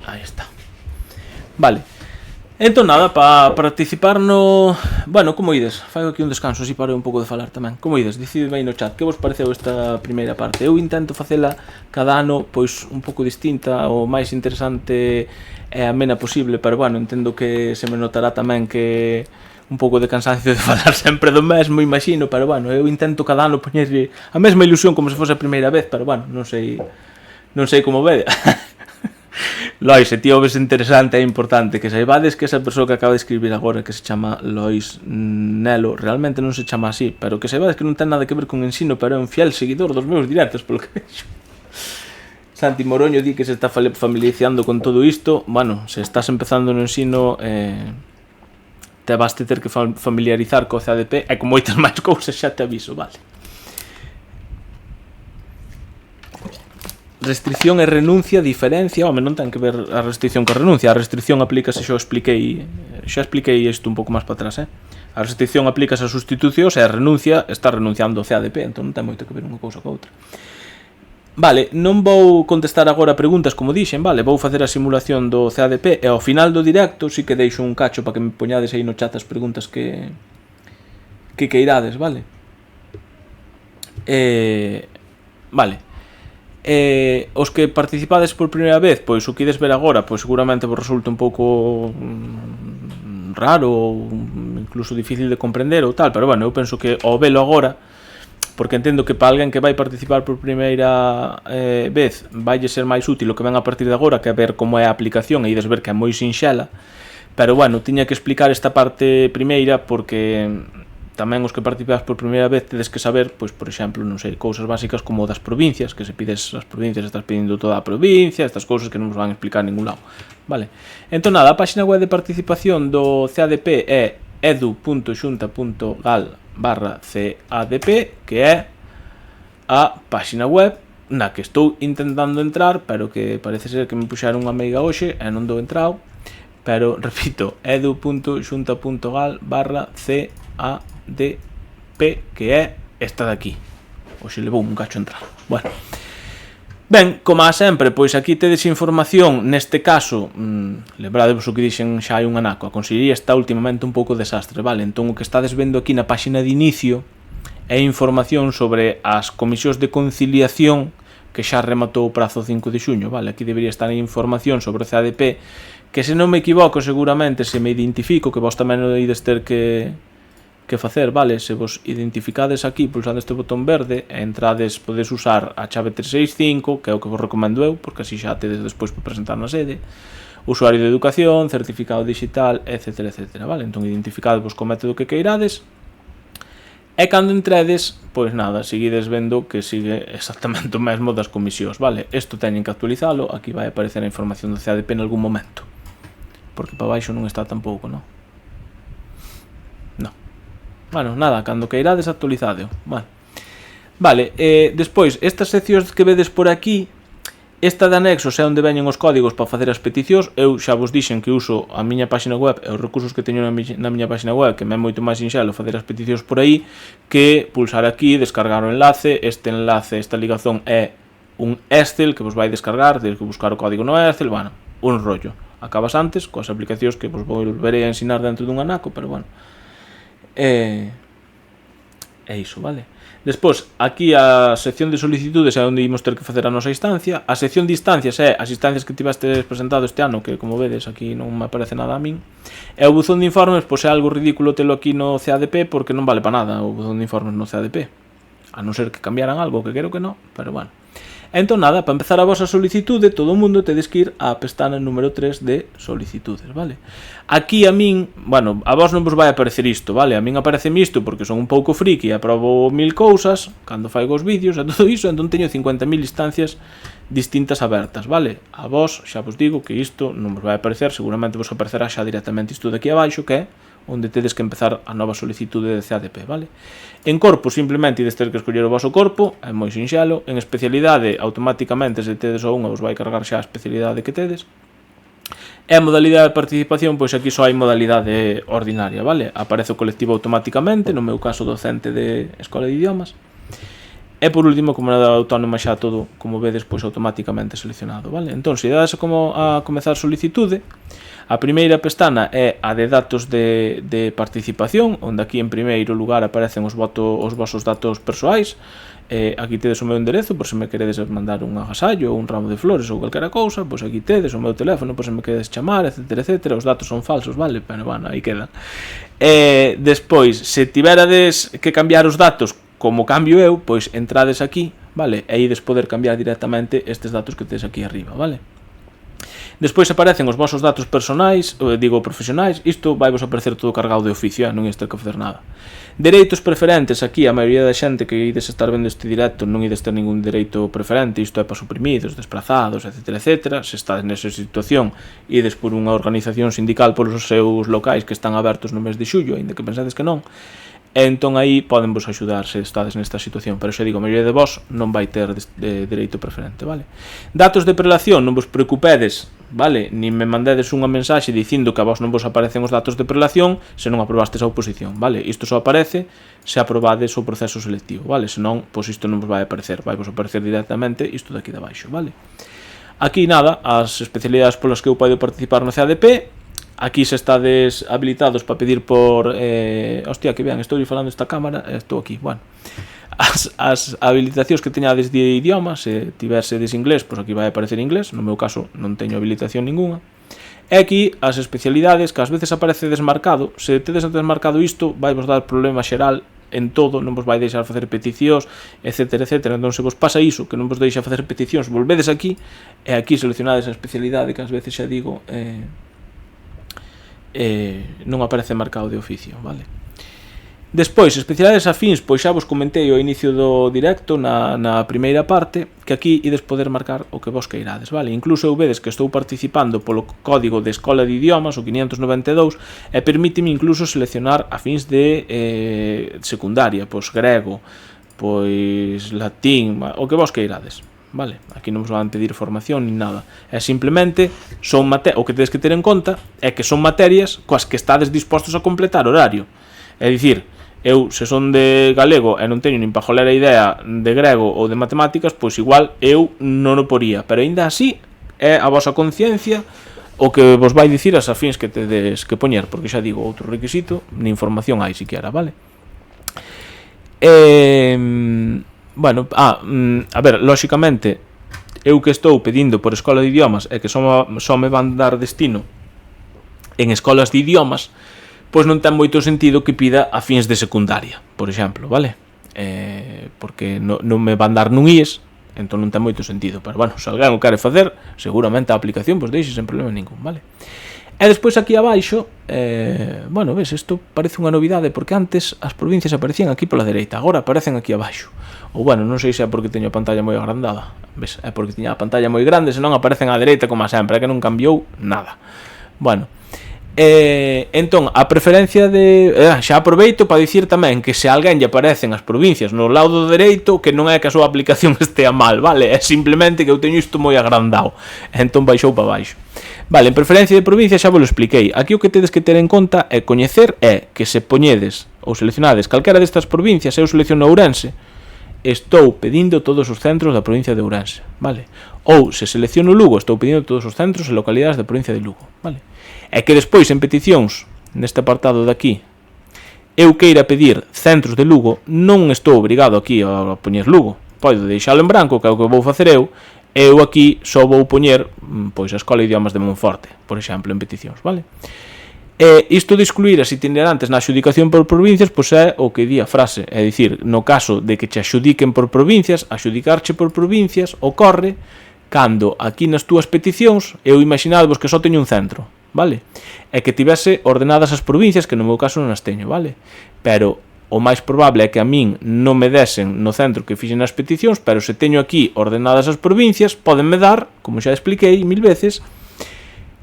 A: Aí está. Vale. Entón nada, para participar no... Bueno, como ides? Fago aquí un descanso, así parei un pouco de falar tamén. Como ides? Decidme aí no chat, que vos pareceu esta primeira parte? Eu intento facela cada ano, pois, un pouco distinta, o máis interesante e amena posible, pero bueno, entendo que se me notará tamén que un pouco de cansancio de falar sempre do mesmo, imagino, pero bueno, eu intento cada ano poñerlle a mesma ilusión como se fose a primeira vez, pero bueno, non sei como vede. Lois, se ti o ves interesante e importante que saibades que esa persoa que acaba de escribir agora, que se chama Lois Nelo, realmente non se chama así, pero que saibades que non ten nada que ver con ensino, pero é un fiel seguidor dos meus directos, polo que vexo. Santi Moroño di que se está familiarizando con todo isto. Bueno, se estás empezando no ensino, te vas ter que familiarizar co CADP e con moitas máis cousas, xa te aviso, vale. Restricción e renuncia, diferencia, home, non ten que ver a restricción co renuncia. A restricción aplícase, xa expliquei isto un pouco máis para atrás, A restricción aplícase a sustitucións e a renuncia está renunciando ao CADP, entón non ten moito que ver unha cousa co outra. Vale, non vou contestar agora preguntas como dixen, vale, vou facer a simulación do CADP e ao final do directo si que deixo un cacho para que me poñades aí no chat as preguntas que queirades, vale? Vale. Os que participades por primeira vez, pois o que ides ver agora, pois seguramente vos resulta un pouco raro ou incluso difícil de comprender ou tal, pero bueno, eu penso que ao velo agora, porque entendo que para alguén que vai participar por primeira vez vaille ser máis útil o que ven a partir de agora, que é ver como é a aplicación, e ides ver que é moi sinxela, pero bueno, tiña que explicar esta parte primeira porque tamén os que participas por primeira vez tedes que saber, pois, por exemplo, non sei, cousas básicas como das provincias, que se pides as provincias, estás pedindo toda a provincia, estas cousas que non nos van a explicar en ningún lado, vale? Entón nada, a página web de participación do CADP é edu.xunta.gal/CADP, que é a página web na que estou intentando entrar, pero que parece ser que me puxaron unha meiga hoxe e non dou entrado, pero, repito, edu.xunta.gal/CADP, que é esta de aquí. Hoxe levou un cacho entrar. Bueno. Ben, como a sempre, pois aquí tedes información, neste caso, lembrádevos o que dixen xa hai un anaco, a Consellería está últimamente un pouco desastre, vale? Entón o que estades vendo aquí na páxina de inicio é información sobre as comisións de conciliación que xa rematou o prazo 5 de xuño, vale? Aquí debería estar a información sobre o CADP, que se non me equivoco, seguramente se me identifico, que vos tamén o ides ter que facer, vale? Se vos identificades aquí pulsando este botón verde e entrades, podes usar a chave 365, que é o que vos recomendo eu, porque así xa tedes despois para presentar na sede, usuario de educación, certificado digital, etc, vale? Entón identificadevos co método que queirades e cando entredes, pois nada, seguides vendo que sigue exactamente o mesmo das comisións, vale? Isto teñen que actualizalo, aquí vai aparecer a información do CADP en algún momento, porque para baixo non está tampouco, non? Bueno, nada, cando queirades actualizadeo. Vale, despois, estas seccións que vedes por aquí, esta de anexos é onde veñen os códigos para facer as peticións. Eu xa vos dixen que uso a miña página web e os recursos que teño na miña página web, que me é moito máis sinxelo facer as peticións por aí que pulsar aquí, descargar o enlace. Este enlace, esta ligazón é un Excel que vos vai descargar, tedes que buscar o código no Excel, bueno, un rollo. Acabas antes coas aplicacións que vos volverei a ensinar dentro dun anaco, pero bueno, É iso, vale? Despois, aquí a sección de solicitudes é onde imos ter que facer a nosa instancia. A sección de instancias é as instancias que tivestes presentado este ano, que como vedes aquí non me aparece nada a min. E o buzón de informes, pois é algo ridículo telo aquí no CADP porque non vale para nada o buzón de informes no CADP. A non ser que cambiaran algo, que creo que non, pero bueno. Entón nada, para empezar a vosa solicitude, todo o mundo tedes que ir á pestana número 3 de solicitudes, vale? Aquí a min, bueno, a vos non vos vai aparecer isto, vale? A min apareceme isto porque son un pouco friki e aprobo 1000 cousas cando faigo os vídeos e todo iso, entón teño 50.000 instancias distintas abertas, vale? A vos xa vos digo que isto non vos vai aparecer, seguramente vos aparecerá xa directamente isto de aquí abaixo, que é onde tedes que empezar a nova solicitude de CADP, vale? En corpo, simplemente ides ter que escoller o voso corpo, é moi sinxelo. En especialidade, automáticamente, se tedes o unha, vos vai cargar xa a especialidade que tedes. E a modalidade de participación, pois aquí só hai modalidade ordinaria, vale? Aparece o colectivo automáticamente, no meu caso docente de Escola de Idiomas. E por último, comunidade autónoma xa todo, como vedes, pois automáticamente seleccionado, vale? Entón, se dades a comezar solicitude, a primeira pestana é a de datos de participación, onde aquí en primeiro lugar aparecen os vosos datos persoais. Aquí tedes o meu enderezo, por se me queredes mandar un agasallo ou un ramo de flores ou calquera cousa, pois aquí tedes o meu teléfono, por se me queredes chamar, etcétera, etcétera. Os datos son falsos, vale? Pero bueno, aí quedan. Despois, se tiverades que cambiar os datos como cambio eu, pois entrades aquí, vale? E ides poder cambiar directamente estes datos que tedes aquí arriba, vale? Despois aparecen os vosos datos personais, profesionais. Isto vai vos aparecer todo cargado de oficio, non ides ter que facer nada. Dereitos preferentes, aquí a maioría da xente que ides estar vendo este directo non ides ter ningún dereito preferente. Isto é para suprimidos, desplazados, etcétera, etcétera. Se estades nesa situación, ides por unha organización sindical polos seus locais que están abertos no mes de xullo, aínda que pensades que non. Entón aí poden vos axudar se estades nesta situación, pero xa digo, a maioría de vos non vai ter dereito preferente, vale? Datos de prelación, non vos preocupedes, vale? Nin me mandedes unha mensaxe dicindo que a vos non vos aparecen os datos de prelación se non aprobastes a oposición, vale? Isto só aparece se aprobades o proceso selectivo, vale? Se non, pois isto non vos vai aparecer, vai vos aparecer directamente isto de aquí de abaixo, vale? Aquí nada, as especialidades polas que eu podo participar no CADP. Aquí se estades habilitados para pedir por... hostia, que ben, estou falando esta cámara, estou aquí, bueno. As habilitacións que teñades de idiomas, se tiversedes inglés, pois aquí vai aparecer inglés, no meu caso non teño habilitación ninguna. E aquí as especialidades, que ás veces aparece desmarcado, se tedes desmarcado isto, vai vos dar problema xeral en todo, non vos vai deixar facer peticións, etcétera, etcétera. Entón, se vos pasa iso, que non vos deixa facer peticións, volvedes aquí, e aquí seleccionades a especialidade, que ás veces xa digo... non aparece marcado de oficio, vale? Despois, especialidades afins, pois xa vos comentei ao inicio do directo na primeira parte que aquí ides poder marcar o que vos queirades, vale? Incluso eu vedes que estou participando polo código de Escola de Idiomas, o 592, e permíteme incluso seleccionar afins de secundaria, pois grego, pois latín, o que vos queirades. Vale, aquí non vos van pedir formación ni nada. É simplemente o que tedes que ter en conta é que son materias coas que estades dispostos a completar horario. É dicir, eu se son de galego e non teño nin pajolera idea de grego ou de matemáticas, pois igual eu non o poría, pero aínda así é a vosa conciencia o que vos vai dicir as afins que tedes que poñer, porque xa digo, outro requisito, nin información hai siquiera, vale? Bueno, a ver, lóxicamente, eu que estou pedindo por Escola de Idiomas e que só me van dar destino en escolas de idiomas, pois non ten moito sentido que pida a fins de secundaria, por exemplo, vale? Porque non me van dar nun IES, entón non ten moito sentido, pero bueno, se alguén o quere facer, seguramente a aplicación pois deixe sen problema ningún, vale? E despois aquí abaixo, bueno, ves, isto parece unha novidade, porque antes as provincias aparecían aquí pola dereita, agora aparecen aquí abaixo. Ou bueno, non sei se é porque teño a pantalla moi agrandada, ves, é porque tiña a pantalla moi grande, senón aparecen á dereita como sempre, é que non cambiou nada. Bueno, entón, a preferencia de... xa aproveito para dicir tamén que se alguén lle aparecen as provincias no lado dereito, que non é que a súa aplicación estea mal, vale? É simplemente que eu teño isto moi agrandado, entón baixou para baixo. Vale, en preferencia de provincia xa vos lo expliquei. Aquí o que tedes que ter en conta é coñecer que se poñedes ou seleccionades calquera destas provincias, eu selecciono Ourense, estou pedindo todos os centros da provincia de Ourense, vale? Ou se selecciono Lugo, estou pedindo todos os centros e localidades da provincia de Lugo, vale? E que despois en peticións, neste apartado de aquí, eu queira pedir centros de Lugo, non estou obrigado aquí a poñer Lugo. Podo deixalo en branco, que é o que vou facer eu aquí só vou poñer pois a Escola de Idiomas de Monforte, por exemplo, en peticións, vale? Isto de excluir as itinerantes na adxudicación por provincias, pois é o que di a frase, é dicir, no caso de que che adxudiquen por provincias, adxudicarche por provincias ocorre cando aquí nas túas peticións eu imaginadvos que só teño un centro, vale? E que tivese ordenadas as provincias, que no meu caso non as teño, vale? Pero o máis probable é que a min non me desen no centro que fixen as peticións, pero se teño aquí ordenadas as provincias, podenme dar, como xa expliquei 1000 veces,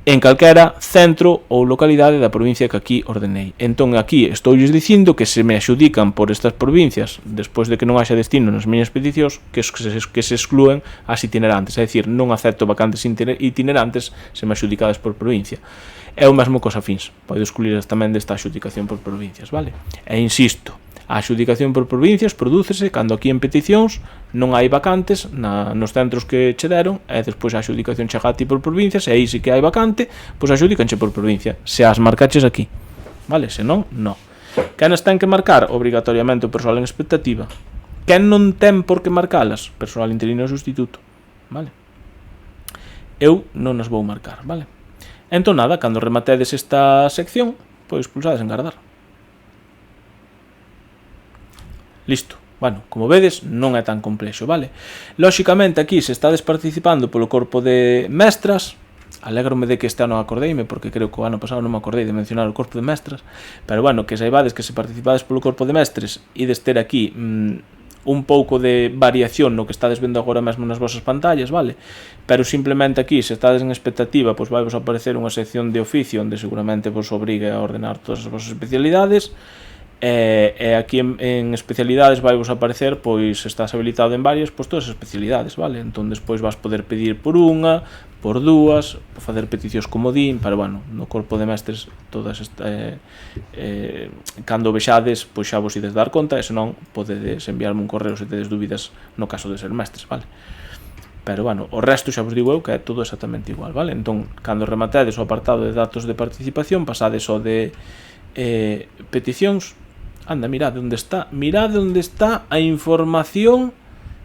A: en calquera centro ou localidade da provincia que aquí ordenei. Entón aquí estoulles dicindo que se me axudican por estas provincias, despois de que non haxa destino nas miñas peticións, que se excluen as itinerantes, é dicir, non acepto vacantes itinerantes se me axudicades por provincia. É o mesmo cos afíns, pode excluíres tamén desta axudicación por provincias, vale? E insisto, a axudicación por provincias prodúcese cando aquí en peticións non hai vacantes nos centros que che deron, e despois a axudicación chega a ti por provincias, e aí sí que hai vacante, pois axudicanche por provincia, se as marcaches aquí, vale? Se non, non. Quen as ten que marcar? Obrigatoriamente o persoal en expectativa. Quen non ten por que marcalas? Persoal interino e sustituto, vale? Eu non as vou marcar, vale? Entón nada, cando rematedes esta sección, pois pulsades en guardar. Listo. Bueno, como vedes, non é tan complexo, vale? Lóxicamente, aquí, se estades participando polo corpo de mestras, alégrome de que este ano acordeime, porque creo que o ano pasado non me acordei de mencionar o corpo de mestras, pero bueno, que saibades que se participades polo corpo de mestres ides ter aquí un pouco de variación no que estades vendo agora mesmo nas vosas pantallas, vale? Pero simplemente aquí, se estades en expectativa, pois vai vos aparecer unha sección de oficio onde seguramente vos obrigue a ordenar todas as vosas especialidades. E aquí en especialidades vai vos aparecer, pois estás habilitado en varias, pois todas as especialidades, vale? Entón despois vas poder pedir por unha, por dúas, facer peticións comodín, pero bueno, no corpo de mestres todas cando vexades, pois xa vos ides dar conta, e senón podedes enviarme un correo se tedes dúbidas no caso de ser mestres, vale? Pero bueno, o resto xa vos digo eu que é todo exactamente igual, vale? Entón, cando rematedes o apartado de datos de participación, pasades o de peticións. Anda, mirade onde está a información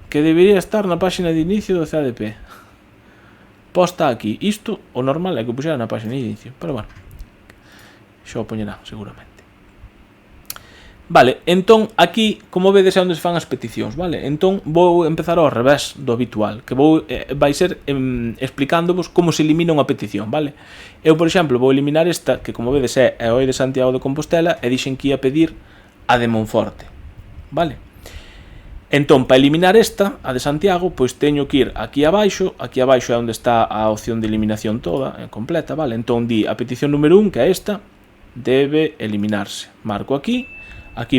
A: que debería estar na páxina de inicio do CADP. Posta aquí. Isto, o normal é que o puxera na páxina de inicio, pero bueno, xa o poñerá seguramente. Vale, entón aquí, como vedes, é onde se fan as peticións, vale? Entón vou empezar ao revés do habitual, que vai ser explicándovos como se elimina unha petición, vale? Eu, por exemplo, vou eliminar esta, que como vedes é a OI de Santiago de Compostela, e dixen que ia pedir a de Monforte, vale? Entón, para eliminar esta, a de Santiago, pois teño que ir aquí abaixo é onde está a opción de eliminación toda, completa, vale? Entón di a petición número 1, que é esta, debe eliminarse. Marco aquí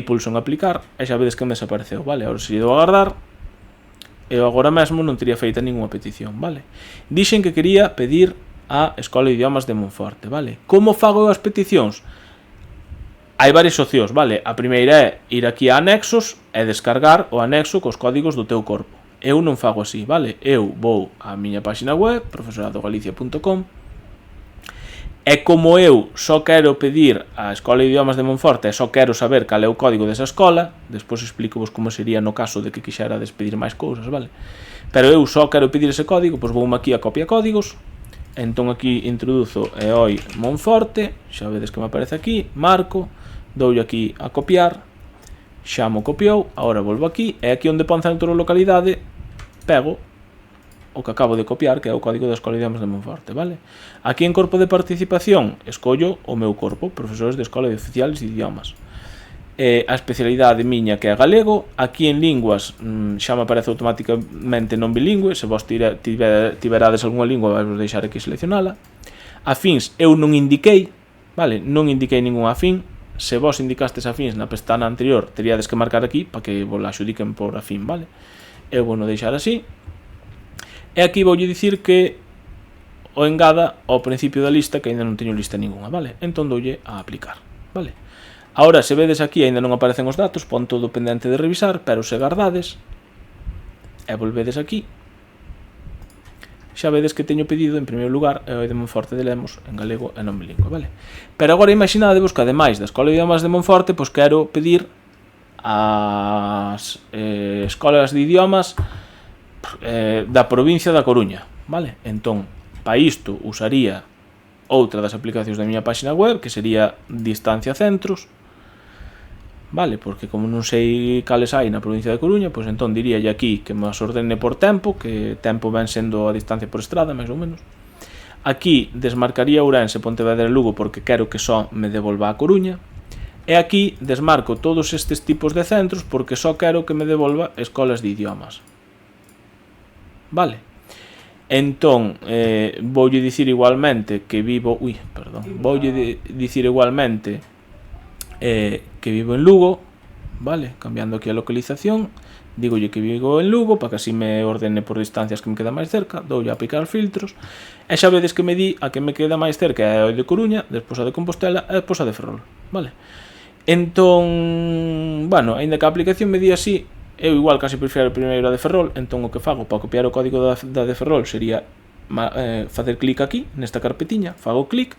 A: pulso en aplicar, e xa vedes que me desapareceu, vale? Agora se dou a guardar, eu agora mesmo non teria feita ninguna petición, vale? Dixen que quería pedir a Escola de Idiomas de Monforte, vale? Como fago as peticións? Hai varias opcións, vale? A primeira é ir aquí a anexos e descargar o anexo cos códigos do teu corpo. Eu non fago así, vale? Eu vou á miña página web, profesoradogalicia.com, e como eu só quero pedir a Escola de Idiomas de Monforte e só quero saber cal é o código desa escola, despois explico-vos como sería no caso de que quixerades pedir máis cousas, vale? Pero eu só quero pedir ese código, pois voume aquí a copia códigos, entón aquí introduzo EOI Monforte, xa vedes que me aparece aquí, marco, doulle aquí a copiar, xa mo copiou, agora volvo aquí, e aquí onde pon centro localidade, pego o que acabo de copiar, que é o código da Escola de Idiomas de Monforte, vale? Aquí en corpo de participación, escollo o meu corpo, profesores de Escola de Oficiales de Idiomas. A especialidade miña, que é galego, aquí en linguas xa me aparece automáticamente non bilingüe, se vos tiverades algunha lingua, vais vos deixar aquí seleccionala. Afíns, eu non indiquei, vale? Non indiquei ningún afín. Se vos indicastes afíns na pestana anterior, teríades que marcar aquí para que vos la axudiquen por afín, vale? Eu vou deixar así. E aquí voulle dicir que o engada ao principio da lista, que ainda non teño lista ninguna, vale? Entón doulle a aplicar, vale? Agora, se vedes aquí, ainda non aparecen os datos, pon todo pendente de revisar, pero se gardades, e volvedes aquí, xa vedes que teño pedido en primeiro lugar o de Monforte de Lemos en galego e non bilingüe, vale? Pero agora imaginadevos que ademais da Escola de Idiomas de Monforte, pois quero pedir as escolas de idiomas da provincia da Coruña, vale? Entón, para isto usaría outra das aplicacións da miña página web, que sería Distancia Centros, vale, porque como non sei cales hai na provincia de Coruña, pois entón diríalle aquí que me as ordene por tempo, que tempo ven sendo a distancia por estrada, máis ou menos. Aquí desmarcaría Ourense, Pontevedra e Lugo porque quero que só me devolva a Coruña. E aquí desmarco todos estes tipos de centros porque só quero que me devolva escolas de idiomas. Vale. Entón, voulle dicir igualmente que vivo... Voulle dicir igualmente que vivo en Lugo, vale, cambiando aquí a localización, digolle que vivo en Lugo para que así me ordene por distancias que me queda máis cerca, doulle a aplicar filtros, e xa vedes que me di a que me queda máis cerca é a de Coruña, despois a de Compostela e despois a de Ferrol, vale. Entón, bueno, aínda que a aplicación me di así, eu igual casi prefiro primeiro a de Ferrol, entón o que fago para copiar o código da de Ferrol sería facer clic aquí, nesta carpetiña, fago clic,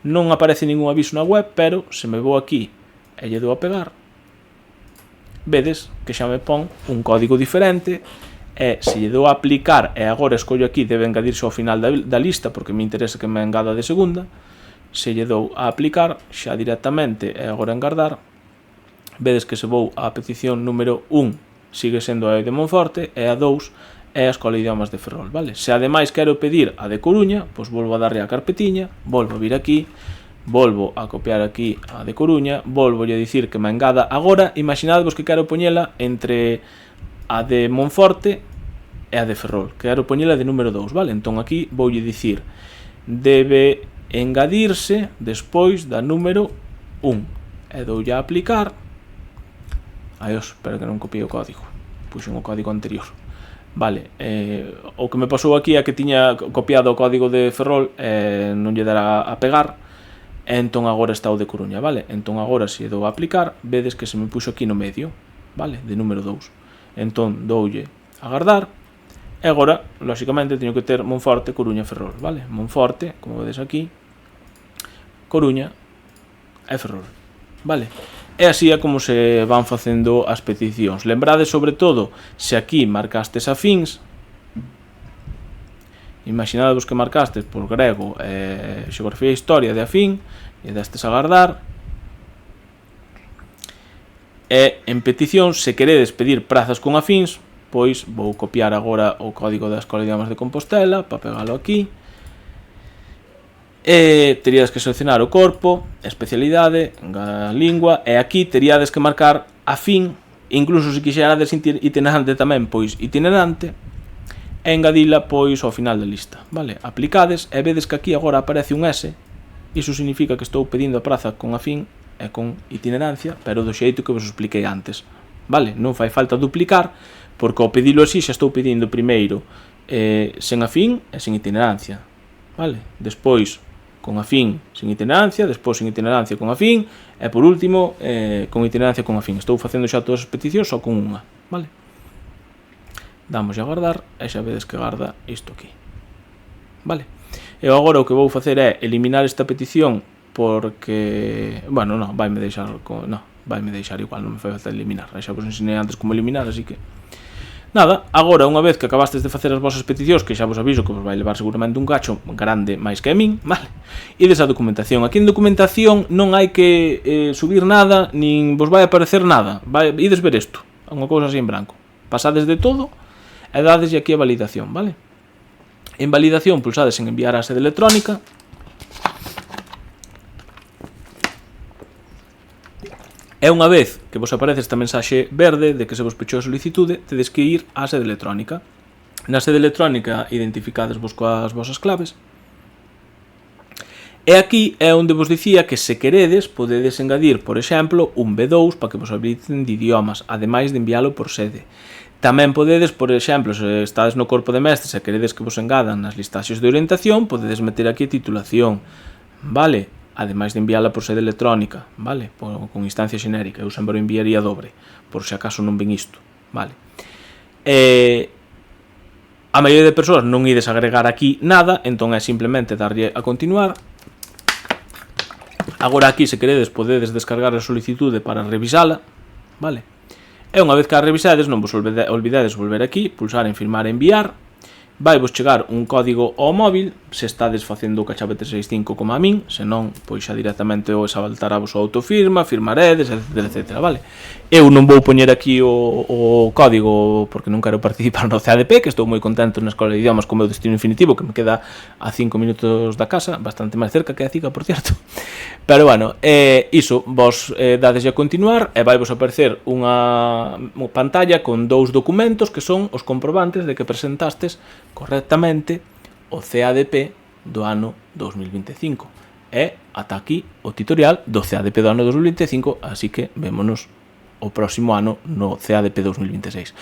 A: non aparece ningún aviso na web, pero se me vou aquí e lle dou a pegar, vedes que xa me pon un código diferente, e se lle dou a aplicar e agora escollo aquí debe engadirse ao final da lista porque me interesa que me engada de segunda, se lle dou a aplicar xa directamente e agora engardar, vedes que se vou á petición número 1 sigue sendo a de Monforte e a 2 é a Escola de Idiomas de Ferrol, vale? Se ademais quero pedir a de Coruña, pois volvo a darle a carpetiña, volvo a vir aquí, volvo a copiar aquí a de Coruña, volvo a dicir que me engada. Agora, imaginadvos que quero poñela entre a de Monforte e a de Ferrol, quero poñela de número 2, vale? Entón aquí voulle dicir debe engadirse despois da número 1 e doulle a aplicar. Espero que non copiei o código, puxen o código anterior, vale. O que me pasou aquí é que tiña copiado o código de Ferrol e non lle dera a pegar, e entón agora está o de Coruña, vale? Entón agora se dou a aplicar, vedes que se me puxo aquí no medio, vale? De número 2. Entón doulle a agardar, e agora, lóxicamente, teño que ter Monforte, Coruña e Ferrol, vale? Monforte, como vedes aquí, Coruña e Ferrol, vale? E así é como se van facendo as peticións. Lembrade, sobre todo, se aquí marcastes afíns, imaginadevos que marcastes por grego, xeografía e historia de afín, e destes a agardar, e en petición, se queredes pedir prazas con afíns, pois vou copiar agora o código da Escola de Idiomas de Compostela para pegalo aquí, e teríades que seleccionar o corpo, especialidade, a lingua, e aquí teríades que marcar afín, incluso se quixerades itinerante tamén, pois itinerante, e engadila pois ao final da lista, vale? Aplicades e vedes que aquí agora aparece un S, iso significa que estou pedindo a praza con afín e con itinerancia, pero do xeito que vos expliquei antes, vale? Non fai falta duplicar, porque ao pedilo así xa estou pedindo primeiro sen afín e sen itinerancia, vale? Despois con afín sen itinerancia, despois sen itinerancia con afín e por último con itinerancia con afín. Estou facendo xa todas as peticións só con unha, vale? Damos a guardar e xa vedes que guarda isto aquí, vale? E agora o que vou facer é eliminar esta petición porque, bueno, non, vaime deixar igual, non me fai falta eliminar, xa vos ensinei antes como eliminar, así que nada. Agora, unha vez que acabastes de facer as vosas peticións, que xa vos aviso que vos vai levar seguramente un cacho grande máis que a min, vale? Ides a documentación. Aquí en documentación non hai que subir nada, nin vos vai aparecer nada, ides ver isto, unha cousa así en branco, pasades de todo e dades aquí a validación, vale? En validación pulsades en enviar a sede electrónica, e unha vez que vos aparece esta mensaxe verde de que se vos pechou a solicitude, tedes que ir á sede electrónica. Na sede electrónica identificadesvos coas vosas claves, e aquí é onde vos dicía que se queredes podedes engadir, por exemplo, un B2 para que vos habiliten de idiomas, ademais de enviálo por sede. Tamén podedes, por exemplo, se estades no corpo de mestres e queredes que vos engadan nas listaxes de orientación, podedes meter aquí a titulación, vale? Ademais de enviála por sede electrónica, vale? Con instancia xenérica, eu sempre o enviaría dobre, por se acaso non ven isto, vale? A maioría de persoas non ides agregar aquí nada, entón é simplemente darlle a continuar. Agora aquí, se queredes, podedes descargar a solicitude para revisala, vale? E unha vez que a revisades, non vos olvidades volver aquí, pulsar en firmar e enviar. Vai vos chegar un código ao móvil, se estades facendo o Cachave 365 como a min, se non, pois xa directamente o saltará vos a autofirma, firmaredes, etc, vale? Eu non vou poñer aquí o código porque non quero participar no CADP, que estou moi contento na Escola de Idiomas con o meu destino infinitivo, que me queda a 5 minutos da casa, bastante máis cerca que a Cica, por cierto. Pero bueno, iso, vos dades a continuar e vai vos aparecer unha pantalla con dous documentos que son os comprobantes de que presentastes correctamente o CADP do ano 2025. E ata aquí o tutorial do CADP do ano 2025, así que vémonos o próximo ano no CADP 2026.